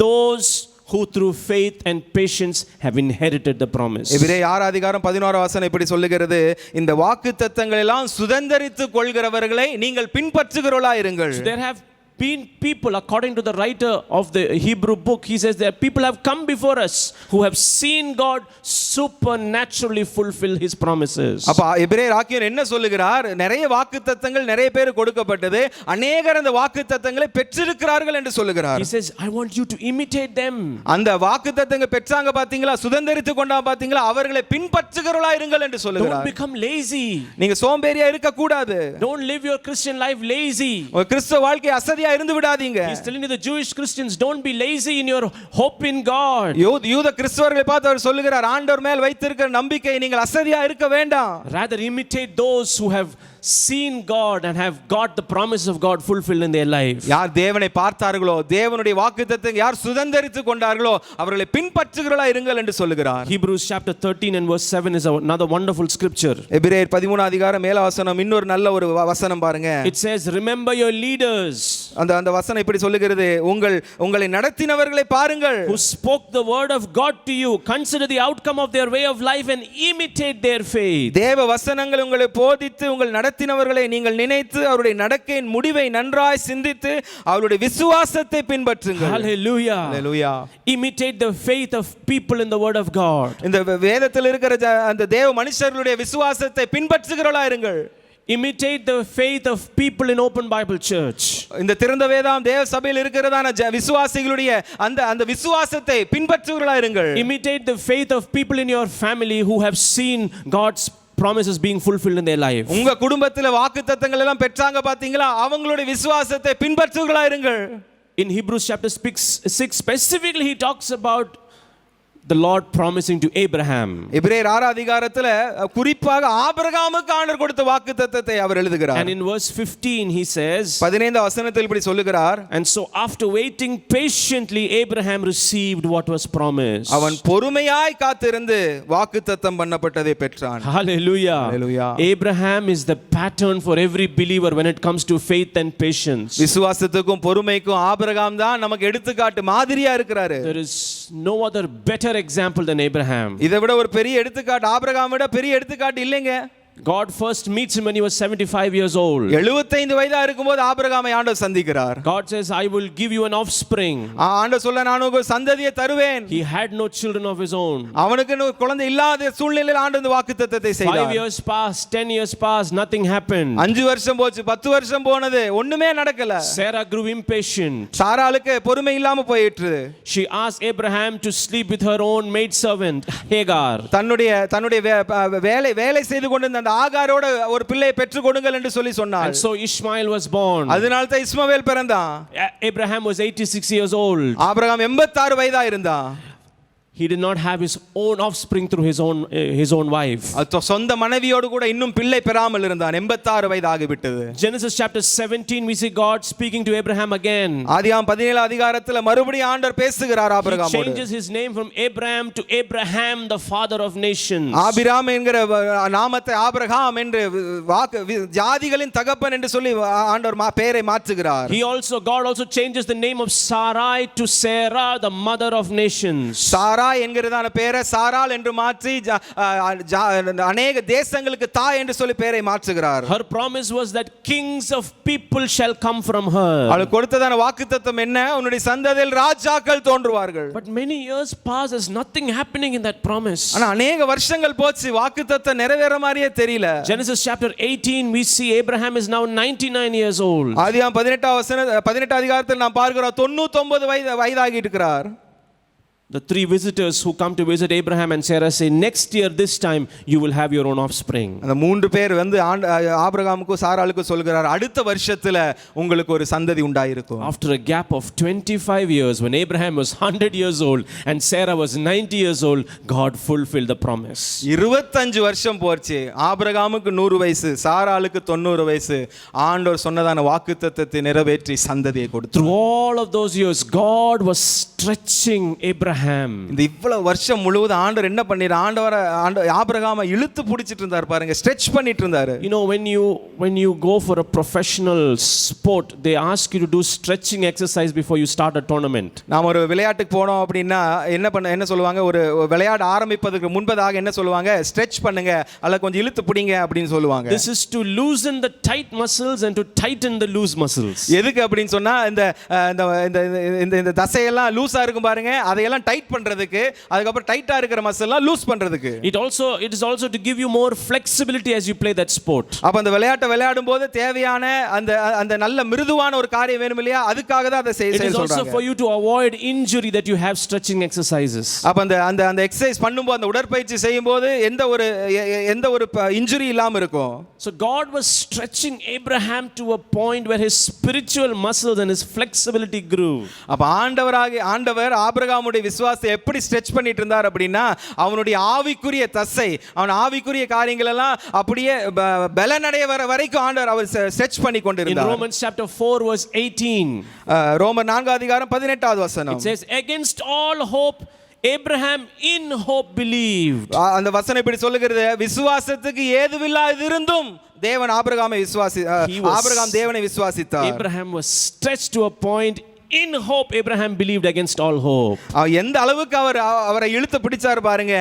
those who through faith and patience have inherited the promise. எபிரேயர் 6 அதிகாரம் 11 வசனம் இப்படி சொல்லுகிறது, இந்த வாக்குத்தத்தங்கள் எல்லாம் சுதந்தரித்துக் கொள்கிறவர்களை நீங்கள் பின்பற்றுகிறவர்களாய் இருங்கள். There have been people, according to the writer of the Hebrew book, he says that people have come before us who have seen God supernaturally fulfill his promises. அப்ப எபிரேயர் ஆக்கியோன் என்ன சொல்லுகிறார்? நிறைய வாக்குத்தத்தங்கள் நிறைய பேர் கொடுக்கப்பட்டது, அநேகர் அந்த வாக்குத்தத்தங்களை பெற்றிருக்கிறார்கள் என்று சொல்லுகிறார். He says, I want you to imitate them. அந்த வாக்குத்தத்தங்கள் பெற்றாங்க பாத்தீங்களா, சுதந்தரித்துக் கொண்டா பாத்தீங்களா, அவர்களை பின்பற்றுகிறவர்களாய் இருங்கள் என்று சொல்லுகிறார். Don't become lazy. நீங்க சோம்பேறியா இருக்க கூடாது. Don't live your Christian life lazy. ஒரு கிறிஸ்தவ வாழ்க்கை அசதியா இருந்து விடாதீங்க. He's telling you, the Jewish Christians, don't be lazy in your hope in God. யூத கிறிஸ்தவர்களை பார்த்து அவர் சொல்லுகிறார், ஆண்டவர் மேல் வைத்திருக்கிற நம்பிக்கை நீங்கள் அசதியா இருக்க வேண்டாம். Rather imitate those who have seen God and have got the promise of God fulfilled in their life. யார் தேவனை பார்த்தார்களோ, தேவனுடைய வாக்குத்தத்தத்தை யார் சுதந்தரித்துக் கொண்டார்களோ அவர்களை பின்பற்றுகிறவர்களாய் இருங்கள் என்று சொல்லுகிறார். Hebrews chapter 13 and verse 7 is another wonderful scripture. எபிரேயர் 13 அதிகாரம் 7 வசனம் இன்னொரு நல்ல ஒரு வசனம் பாருங்க. It says, remember your leaders. அந்த வசனம் இப்படி சொல்லுகிறது, உங்களை நடத்தினவர்களை பாருங்கள். Who spoke the word of God to you. Consider the outcome of their way of life and imitate their faith. தேவ வசனங்கள் உங்களை போதித்து உங்கள் நடத்தினவர்களை நீங்கள் நினைத்து அவருடைய நடக்கையின் முடிவை நன்றாய் சிந்தித்து அவருடைய விசுவாசத்தை பின்பற்றுங்கள். Hallelujah. Hallelujah. Imitate the faith of people in the word of God. இந்த வேதத்தில் இருக்கிற அந்த தேவ மனுஷர்களுடைய விசுவாசத்தை பின்பற்றுகிறவர்களாய் இருங்கள். Imitate the faith of people in Open Bible Church. இந்த திறந்த வேதம் தேவ சபையில் இருக்கிறதான விசுவாசிகளுடைய அந்த விசுவாசத்தை பின்பற்றுகிறவர்களாய் இருங்கள். Imitate the faith of people in your family who have seen God's promises being fulfilled in their life. உங்க குடும்பத்திலே வாக்குத்தத்தங்கள் எல்லாம் பெற்றாங்க பாத்தீங்களா, அவங்களுடைய விசுவாசத்தை பின்பற்றுகிறவர்களாய் இருங்கள். in Hebrews chapter 6 specifically he talks about the Lord promising to Abraham. எபிரேயர் 6 அதிகாரத்துல குறிப்பாக ஆபிரகாமுக்கு ஆண்டவர் கொடுத்த வாக்குத்தத்தத்தை அவர் எழுதுகிறார். And in verse 15 he says, 15 வசனத்தில் இப்படி சொல்லுகிறார், and so after waiting patiently Abraham received what was promised. அவன் பொறுமையாய் காத்திருந்து வாக்குத்தத்தம் பண்ணப்பட்டதை பெற்றான். Hallelujah. Hallelujah. Abraham is the pattern for every believer when it comes to faith and patience. விசுவாசத்துக்கும் பொறுமைக்கும் ஆபிரகாம் தான் நமக்கு எடுத்துக்காட்டு மாதிரியா இருக்கிறாரு. There is no other better example than Abraham. இதை விட ஒரு பெரிய எடுத்துக்காட்டு, ஆபிரகாமை விட பெரிய எடுத்துக்காட்டு இல்லைங்க. God first meets him when he was 75 years old. 75 வயதா இருக்கும்போது ஆபிரகாமை ஆண்டவர் சந்திக்கிறார். God says, I will give you an offspring. ஆண்டவர் சொல்ல, நான் உங்களுக்கு சந்ததியை தருவேன். He had no children of his own. அவனுக்கு குழந்தை இல்லாத சூழ்நிலையில் ஆண்டவர் வாக்குத்தத்தத்தை செய்தார். 5 years passed, 10 years passed, nothing happened. 5 வருஷம் போச்சு, 10 வருஷம் போனது, ஒண்ணுமே நடக்கல. Sarah grew impatient. சாராளுக்கு பொறுமை இல்லாம போயிற்று. She asked Abraham to sleep with her own maidservant Hagar. தன்னுடைய வேலை செய்து கொண்டிருந்த அந்த ஆகாரோட ஒரு பிள்ளையை பெற்றுக் கொடுங்கள் என்று சொல்லி சொன்னார். And so Ishmael was born. அதனால தான் இஸ்மவேல் பிறந்தான். Abraham was 86 years old. Abraham 86 வயதா இருந்தான். He did not have his own offspring through his own wife. சொந்த மனைவியோடு கூட இன்னும் பிள்ளை பெறாமல் இருந்தான். 86 வயது ஆகிவிட்டது. Genesis chapter 17 we see God speaking to Abraham again. ஆதியாகமம் 17 அதிகாரத்துல மறுபடியும் ஆண்டவர் பேசுகிறார் ஆபிரகாமோடு. He changes his name from Abraham to Abraham, the father of nations. Abram என்கிற நாமத்தை ஆபிரகாம் என்று ஜாதிகளின் தகப்பன் என்று சொல்லி ஆண்டவர் பெயரை மாற்றுகிறார். God also changes the name of Sarai to Sarah, the mother of nations. சாரா என்கிறதான பெயரை சாராள் என்று மாற்றி அநேக தேசங்களுக்கு தாய் என்று சொல்லி பெயரை மாற்றுகிறார். Her promise was that kings of people shall come from her. அவளுக்கு கொடுத்ததான வாக்குத்தத்தம் என்ன? உன்னுடைய சந்ததியில் ராஜாக்கள் தோன்றுவார்கள். But many years pass, there's nothing happening in that promise. ஆனா அநேக வருஷங்கள் போச்சு, வாக்குத்தத்தம் நிறைவேற மாதிரியே தெரியல. Genesis chapter 18 we see Abraham is now 99 years old. ஆதியாகமம் 18 அதிகாரத்தில் நாம் பார்க்கிறோம் 99 வயதாகி இருக்கிறார். The 3 visitors who come to visit Abraham and Sarah say, next year this time you will have your own offspring. அந்த 3 பேர் வந்து ஆபிரகாமுக்கு சாராளுக்கு சொல்கிறார், அடுத்த வருஷத்துல உங்களுக்கு ஒரு சந்ததி உண்டாயிருக்கும். After a gap of 25 years, when Abraham was 100 years old and Sarah was 90 years old, God fulfilled the promise. 25 வருஷம் போச்சு, ஆபிரகாமுக்கு 100 வயசு, சாராளுக்கு 90 வயசு. ஆண்டவர் சொன்னதான வாக்குத்தத்தத்தை நிறைவேற்றி சந்ததியை கொடுத்தார். Through all of those years, God was stretching Abraham. இந்த இவ்வளவு வருஷம் முழுவதும் ஆண்டவர் என்ன பண்ணிரு? ஆண்டவர் ஆபிரகாமை இழுத்து பிடிச்சிட்டு இருந்தார் பாருங்க, ஸ்ட்ரெச் பண்ணிட்டு இருந்தாரு. You know, when you go for a professional sport, they ask you to do stretching exercise before you start a tournament. நாம ஒரு விளையாட்டுக்கு போனோம் அப்படின்னா என்ன சொல்லுவாங்க? ஒரு விளையாட ஆரம்பிப்பதற்கு முன்பதாக என்ன சொல்லுவாங்க? ஸ்ட்ரெச் பண்ணுங்க, அல்ல கொஞ்சம் இழுத்து பிடிங்க அப்படின்னு சொல்லுவாங்க. This is to loosen the tight muscles and to tighten the loose muscles. எதுக்கு அப்படின்னு சொன்னா இந்த தசையெல்லாம் லூஸா இருக்கும் பாருங்க, அதையெல்லாம் டைட் பண்றதுக்கு, அதுக்கு அப்புறம் டைட்டா இருக்கிற மசில்லாம் லூஸ் பண்றதுக்கு. It is also to give you more flexibility as you play that sport. அப்ப அந்த விளையாட்டை விளையாடும் போது தேவையான அந்த நல்ல மிருதுவான ஒரு காரியம் வேணும் இல்லையா? அதுக்காக தான் அதை செய்ய சொல்றாங்க. It is also for you to avoid injury that you have stretching exercises. அப்ப அந்த எக்சர்சைஸ் பண்ணும்போது, அந்த உடற்பயிற்சி செய்யும்போது எந்த ஒரு இன்ஜுரி இல்லாம இருக்கும். So God was stretching Abraham to a point where his spiritual muscles and his flexibility grew. அப்ப ஆண்டவர் ஆபிரகாமுடைய விசுவாசத்தை எப்படி ஸ்ட்ரெச் பண்ணிட்டு இருந்தார் அப்படின்னா, அவனுடைய ஆவிக்குரிய தசை, அவன் ஆவிக்குரிய காரியங்கள் எல்லாம் அப்படியே பலனடைய வரைக்கும் ஆண்டவர் அவர் ஸ்ட்ரெச் பண்ணி கொண்டிருந்தார். In Romans chapter 4 verse 18, ரோமர் 4 அதிகாரம் 18வது வசனம். It says, against all hope Abraham in hope believed. அந்த வசனம் இப்படி சொல்லுகிறது, விசுவாசத்துக்கு ஏதுவில்லாது இருந்தும் தேவன் ஆபிரகாமை ஆபிரகாம் தேவனை விசுவாசித்தார். Abraham was stretched to a point. In hope Abraham believed against all hope. எந்த அளவுக்கு அவரை இழுத்து பிடிச்சார் பாருங்க,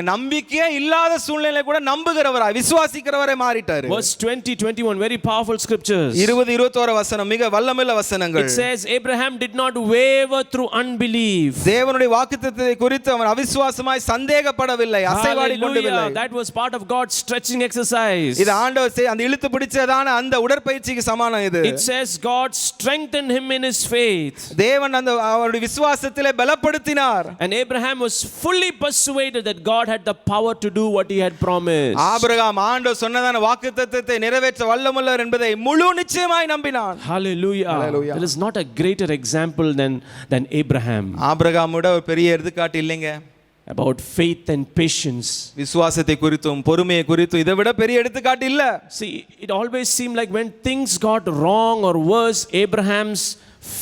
நம்பிக்கையே இல்லாத சூழ்நிலை கூட நம்புகிறவரா, விசுவாசிக்கிறவரே மாறிட்டார். Verse 20-21 very powerful scriptures. 20-21 வசனம் மிக வல்லமையுள்ள வசனங்கள். It says Abraham did not waver through unbelief. தேவனுடைய வாக்குத்தத்தத்தை குறித்து அவன் அவிசுவாசமாய் சந்தேகப்படவில்லை, அசைவாடி கொண்டவில்லை. That was part of God's stretching exercise. இது ஆண்டவர் அந்த இழுத்து பிடிச்சதான அந்த உடற்பயிற்சிக்கு சமானம் இது. It says God strengthened him in his faith. faith. தேவன் அந்த அவருடைய விசுவாசத்திலே பலப்படுத்தினார். And Abraham was fully persuaded that God had the power to do what he had promised. Abraham ஆண்டவர் சொன்னதான வாக்குத்தத்தத்தை நிறைவேற்ற வல்லமுள்ளவர் என்பதை முழு நிச்சயமாய் நம்பினான். Hallelujah. Hallelujah. There is not a greater example than Abraham ஆபிரகாமோட ஒரு பெரிய எடுத்துக்காட்டு இல்லைங்க. about faith and patience. விசுவாசத்தை குறித்தும் பொறுமையை குறித்தும் இதை விட பெரிய எடுத்துக்காட்டு இல்ல. See, it always seemed like when things got wrong or worse, Abraham's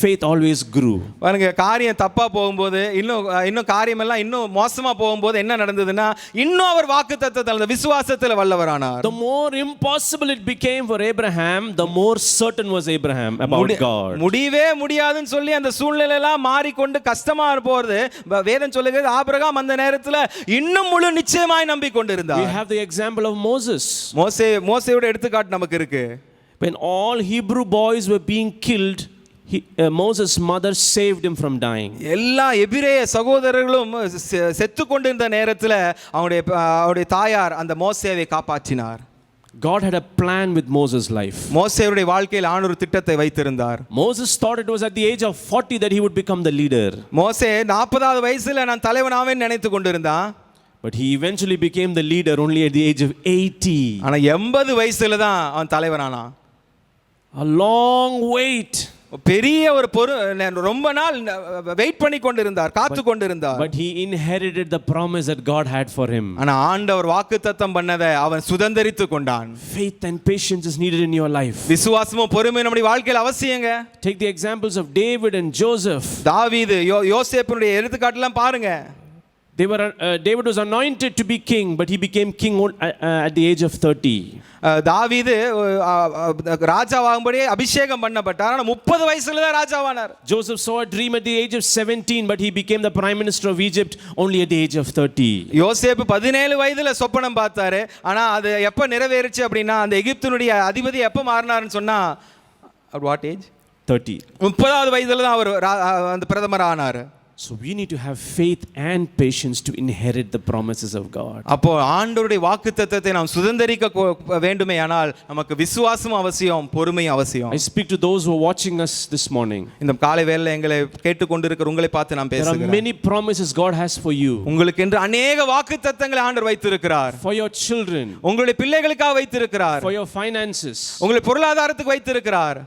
faith always grew. பாருங்க, காரியம் தப்பா போகும்போது இன்னும் காரியம் எல்லாம் இன்னும் மோசமா போகும்போது என்ன நடந்ததுன்னா இன்னும் அவர் வாக்குத்தத்தத்தில் விசுவாசத்தில் வல்லவரானார். The more impossible it became for Abraham, the more certain was Abraham about God. முடியவே முடியாதுன்னு சொல்லி அந்த சூழ்நிலை எல்லாம் மாறிக்கொண்டு கஷ்டமா போறது வேதம் சொல்லுகிறது ஆபிரகாம் அந்த நேரத்துல இன்னும் முழு நிச்சயமாய் நம்பிக்கொண்டிருந்தார். We have the example of Moses. மோசேயோட எடுத்துக்காட்டு நமக்கு இருக்கு. When all Hebrew boys were being killed, Moses' mother saved him from dying. எல்லா எபிரேய சகோதரர்களும் செத்து கொண்டிருந்த நேரத்தில் அவருடைய தாயார் அந்த மோசேவை காப்பாற்றினார். God had a plan with Moses' life. மோசேயுடைய வாழ்க்கையில் ஆண்டவர் திட்டத்தை வைத்திருந்தார். Moses thought it was at the age of 40 that he would become the leader. மோசே 40வது வயசுல நான் தலைவனாவேன்னு நினைத்து கொண்டிருந்தான். But he eventually became the leader only at the age of 80. ஆனா 80 வயசுல தான் அவன் தலைவனானான். A long wait. பெரிய ஒரு ரொம்ப நாள் வெயிட் பண்ணி கொண்டிருந்தார், காத்து கொண்டிருந்தார். But he inherited the promise that God had for him. ஆனா ஆண்டவர் வாக்குத்தத்தம் பண்ணதை அவன் சுதந்தரித்து கொண்டான். Faith and patience is needed in your life. விசுவாசமும் பொறுமையும் நம்முடைய வாழ்க்கையில் அவசியங்க. Take the examples of David and Joseph. தாவீது, யோசேப்புடைய எடுத்துக்காட்டெல்லாம் பாருங்க. David was anointed to be king, but he became king at the age of 30. தாவீது ராஜாவாகும்படி அபிஷேகம் பண்ணப்பட்டார். ஆனா 30 வயசுல தான் ராஜாவானார். Joseph saw a dream at the age of 17, but he became the prime minister of Egypt only at the age of 30. யோசேப்பு 17 வயதுல சொப்பனம் பார்த்தாரு. ஆனா அது எப்ப நிறைவேறுச்சு அப்படின்னா அந்த எகிப்தினுடைய அதிபதி எப்ப மாறினார்னு சொன்னா at what age? 30. 30வது வயதுல தான் அவர் அந்த பிரதமர் ஆனார். So we need to have faith and patience to inherit the promises of God. அப்போ ஆண்டவருடைய வாக்குத்தத்தத்தை நாம் சுதந்தரிக்க வேண்டுமேயானால் நமக்கு விசுவாசம் அவசியம், பொறுமை அவசியம். I speak to those who are watching us this morning. இந்த காலை வேளையில எங்களை கேட்டுக்கொண்டிருக்கிற உங்களை பார்த்து நான் பேசுகிறேன். There are many promises God has for you. உங்களுக்கு என்று अनेक வாக்குத்தத்தங்களை ஆண்டவர் வைத்திருக்கிறார். For your children. உங்களுடைய பிள்ளைகளுக்காக வைத்திருக்கிறார். For your finances. உங்களுடைய பொருளாதாரத்துக்கு வைத்திருக்கிறார்.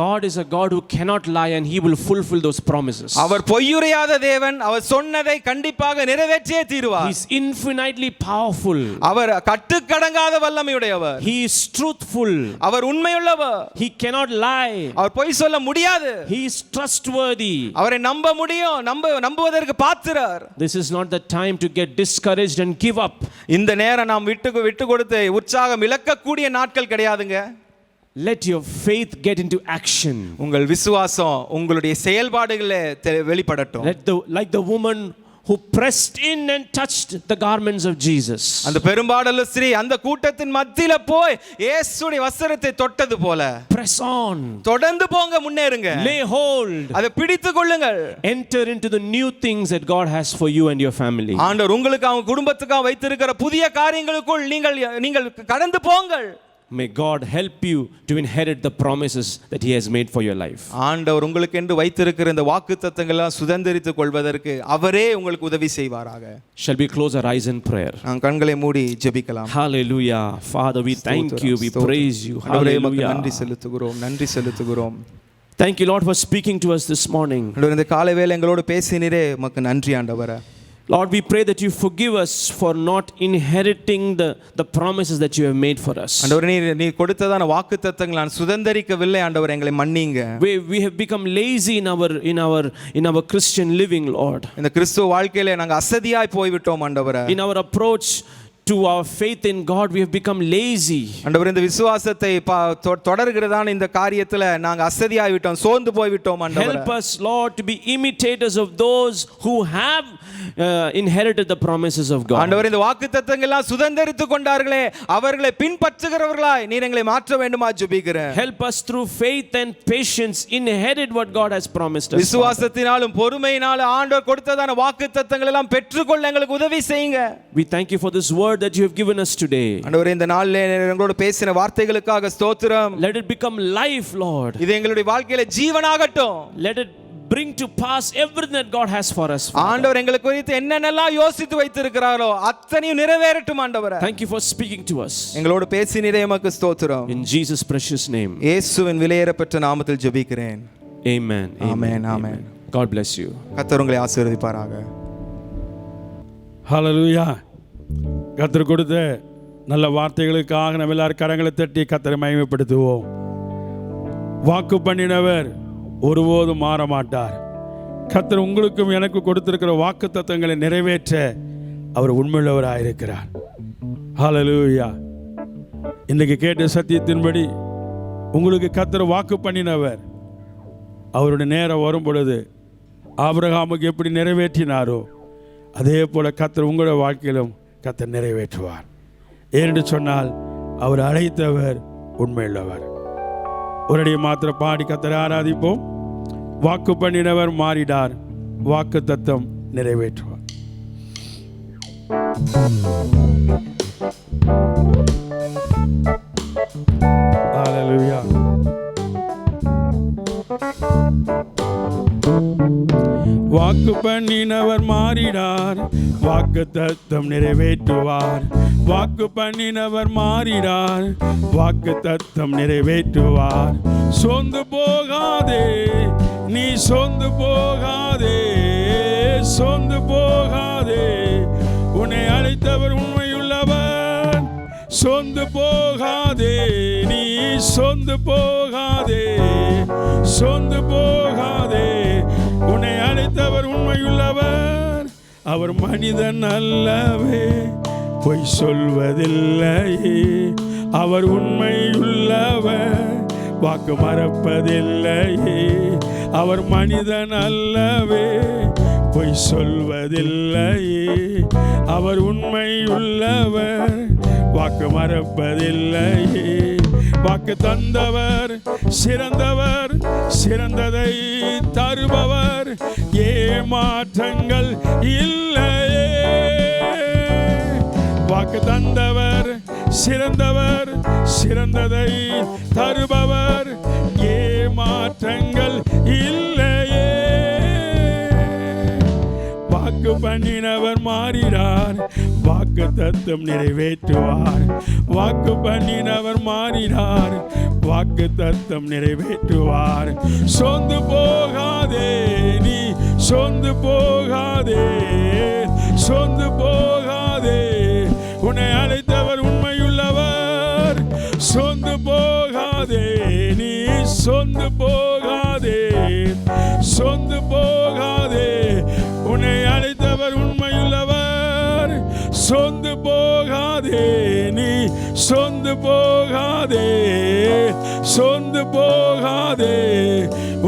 God is a God who cannot lie and he will fulfill those promises. அவர் பொய்யுரையாத தேவன், அவர் சொன்னதை கண்டிப்பாக நிறைவேற்றியே தீருவார். He is infinitely powerful. Our கட்டுக்கடங்காத வல்லமையுடையவர். He is truthful. அவர் உண்மையுள்ளவர். He cannot lie. அவர் பொய் சொல்ல முடியாது. He is trustworthy. அவரை நம்ப முடியும், நம்புவதற்கு பாத்திரர். This is not the time to get discouraged and give up. இந்த நேரம் நாம் விட்டு கொடுத்து உற்சாகம் இழக்கக்கூடிய நாட்கள் கிடையாதுங்க. Let your faith get into action. உங்கள் விசுவாசம் உங்களுடைய செயல்பாடுகளில் வெளிப்படட்டும். Like the woman who pressed in and touched the garments of Jesus. அந்த பெரும்பாடுள்ள ஸ்திரீ அந்த கூட்டத்தின் மத்தியில போய் இயேசுவின் வஸ்திரத்தை தொட்டது போல. Press on. தொடர்ந்து போங்க, முன்னேறுங்க. Lay hold. அதை பிடித்துக் கொள்ளுங்கள். Enter into the new things that God has for you and your family. ஆண்டவர் உங்களுக்கு அவங்க குடும்பத்துக்கு வைத்திருக்கிற புதிய காரியங்களுக்குள் நீங்கள் கடந்து போங்கள். May God help you to inherit the promises that he has made for your life. ஆண்டவர் உங்களுக்கு என்று வைத்திருக்கிற இந்த வாக்குத்தத்தங்களை சுதந்தரித்துக் கொள்வதற்கு அவரே உங்களுக்கு உதவி செய்வாராக. Shall we close our eyes in prayer? நாம் கண்களை மூடி ஜெபிக்கலாம். Hallelujah. Father, we thank you, we praise you. Hallelujah. நன்றி செலுத்துகிறோம். Thank you, Lord, for speaking to us this morning. ஆண்டவர் இந்த காலை வேளை எங்களோடு பேசினீரே, உமக்கு நன்றி ஆண்டவரே. Lord, we pray that you forgive us for not inheriting the promises that you have made for us. ஆண்டவரே, நீ கொடுத்ததான வாக்குத்தத்தங்களை நான் சுதந்தரிக்கவில்லை ஆண்டவரே, எங்களை மன்னிங்க. We have become lazy in our Christian living, Lord. இந்த கிறிஸ்துவ வாழ்க்கையிலே நாங்கள் அசதியாய் போய்விட்டோம் ஆண்டவரே. In our approach to our faith in God, we have become lazy. ஆண்டவரே, இந்த விசுவாசத்தை தொடர்கிறதான இந்த காரியத்துல நாங்க அசதியாய் விட்டோம், சோர்ந்து போய் விட்டோம் ஆண்டவரே. Help us, Lord, to be imitators of those who have inherited the promises of God. ஆண்டவரே, இந்த வாக்குத்தத்தங்கள் எல்லாம் சுதந்தரித்துக் கொண்டார்களே, அவர்களை பின்பற்றுகிறவர்களாய் நீர் எங்களை மாற்ற வேண்டுமா ஜெபிக்கிறேன். Help us through faith and patience inherit what God has promised us. விசுவாசத்தினாலும் பொறுமையினாலும் ஆண்டவர் கொடுத்ததான வாக்குத்தத்தங்கள் எல்லாம் பெற்றுக்கொள்ள எங்களுக்கு உதவி செய்யுங்க. We thank you for this word that you have given us today. ஆண்டவரே, இந்த நாளிலே எங்களோடு பேசின வார்த்தைகளுக்காக ஸ்தோத்திரம். Let it become life, Lord. இது எங்களுடைய வாழ்க்கையில ஜீவனாகட்டும். Let it bring to pass everything that God has for us. ஆண்டவர் எங்களுக்கு குறித்து என்னென்னலாம் யோசித்து வைத்திருக்கிறாரோ அத்தனையும் நிறைவேறட்டும் ஆண்டவரே. Thank you for speaking to us. எங்களோடு பேசினீரே உமக்கு ஸ்தோத்திரம். In Jesus' precious name. இயேசுவின் விலையேறப்பட்ட நாமத்தில் ஜெபிக்கிறேன். Amen. Amen, amen. God bless you. கர்த்தர் உங்களை ஆசீர்வதிப்பாராக. ஹல்லேலூயா. கர்த்தர் கொடுத்த நல்ல வார்த்தைகளுக்காக நம்ம எல்லாரும் கரங்களை தட்டி கர்த்தரை மகிமைப்படுத்துவோம். வாக்கு பண்ணினவர் ஒருபோதும் மாற மாட்டார். கர்த்தர் உங்களுக்கும் எனக்கு கொடுத்திருக்கிற வாக்கு தத்தங்களை நிறைவேற்ற அவர் உண்மையுள்ளவராக இருக்கிறார். ஹல்லேலூயா. இன்னைக்கு கேட்ட சத்தியத்தின்படி உங்களுக்கு கர்த்தர் வாக்கு பண்ணினவர். அவருடைய நேரம் வரும் பொழுது ஆபிரகாமுக்கு எப்படி நிறைவேற்றினாரோ அதே போல கர்த்தர் உங்களுடைய வாழ்க்கையிலும் கர்த்தர் நிறைவேற்றுவார். ஏனென்று சொன்னால் அவர் அழைத்தவர் உண்மையுள்ளவர். ஒரடியை மாத்திர பாடி கர்த்தரை ஆராதிப்போம். வாக்கு பண்ணினவர் மாறிடார், வாக்கு தத்தம் நிறைவேற்றுவார். ஹல்லேலூயா. வாக்கு பண்ணினவர் மாறிடார், வாக்கு தத்தம் நிறைவேற்றுவார். வாக்கு பண்ணினவர் மாறிடார், வாக்கு தத்தம் நிறைவேற்றுவார். சொந்து போகாதே, நீ சொந்து போகாதே, சொந்து போகாதே. உன்னை அழைத்தவர் உண்மையுள்ளவர். சொந்து போகாதே, நீ சொந்து போகாதே, சொந்து போகாதே. உன்னை அழைத்தவர் உண்மையுள்ளவர். அவர் மனிதன் அல்லவே, பொய் சொல்வதில்லையே. அவர் உண்மையுள்ளவர், வாக்கு மறப்பதில்லையே. அவர் மனிதன் அல்லவே, பொய் சொல்வதில்லையே. அவர் உண்மையுள்ளவர், வாக்கு மறப்பதில்லையே. வாக்கு தந்தவர் சிறந்தவர், சிறந்ததை தருபவர். ஏமாற்றங்கள் இல்லையே. வாக்கு தந்தவர் சிறந்தவர், சிறந்ததை தருபவர். ஏமாற்றங்கள் இல்லையே. வாக்கு பண்ணினவர் மாறினார், வாக்கு தத்தம் நிறைவேற்றுவார். வாக்கு பண்ணினவர் மாறினார், வாக்கு தத்தம் நிறைவேற்றுவார். சொந்து போகாதே, நீ சொந்து போகாதே, சொந்து போகாதே. உன்னை அழைத்தவர் உண்மையுள்ளவர். சொந்து போகாதே, நீ சொந்து போகாதே, சொந்து போகாதே. உன்னை அழைத்தவர் உண்மையுள்ளவர். சொந்து போகாதே, நீ சொந்து போகாதே, சொந்து போகாதே.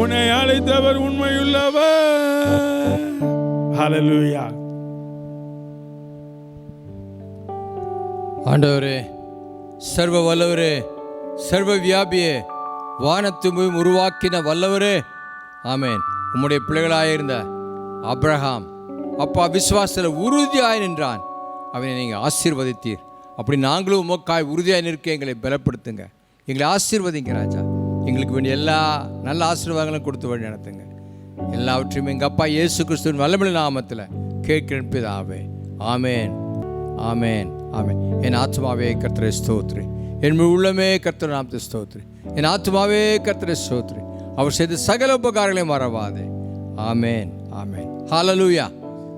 உன்னை அழைத்தவர் உண்மையுள்ளவர். ஹல்லேலூயா. ஆண்டவரே, சர்வ வல்லவரே, சர்வ வியாபியே, வானத்தையும் உருவாக்கின வல்லவரே, ஆமென். உம்முடைய பிள்ளைகளாயிருந்த ஆபிரகாம் அப்பா விசுவாசத்தில் உறுதியாய் நின்றான். அவனை நீங்கள் ஆசீர்வதித்தீர். அப்படி நாங்களும் உமக்காய் உறுதியாய் நிற்க எங்களை பலப்படுத்துங்க, எங்களை ஆசீர்வதிங்க ராஜா. எங்களுக்கு வேண்டிய எல்லா நல்ல ஆசீர்வாதங்களும் கொடுத்து வழி நடத்துங்க. எல்லாவற்றையும் எங்கள் அப்பா இயேசு கிறிஸ்துவின் வல்லமையுள்ள நாமத்தில் கேட்கிறேன் பிதாவே. ஆமேன், ஆமேன், ஆமேன். என் ஆத்மாவே கர்த்தரை ஸ்தோத்திரி, என் உள்ளமே கர்த்தர் நாமத்தை ஸ்தோத்திரி. என் ஆத்மாவே கர்த்தரை ஸ்தோத்திரி, அவர் செய்த சகல உபகாரங்களையும் மறவாதே. ஆமேன், ஆமேன். ஹல்லேலூயா,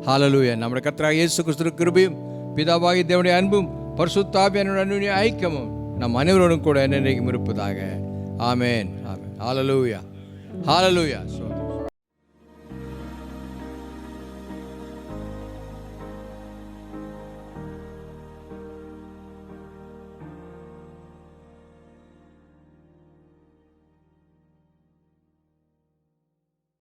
ஹல்லேலூயா. நம்முடைய கர்த்தராகிய இயேசு கிறிஸ்துவின் கிருபையும் பிதாவாகிய தேவனுடைய அன்பும் பரிசுத்த ஆவியானவருடைய அன்பின் ஐக்கியமும் நம் அனைவரோடும் கூட என்னென்றைக்கும் இருப்பதாக. ஆமேன், ஆமேன். ஹல்லேலூயா, ஹல்லேலூயா.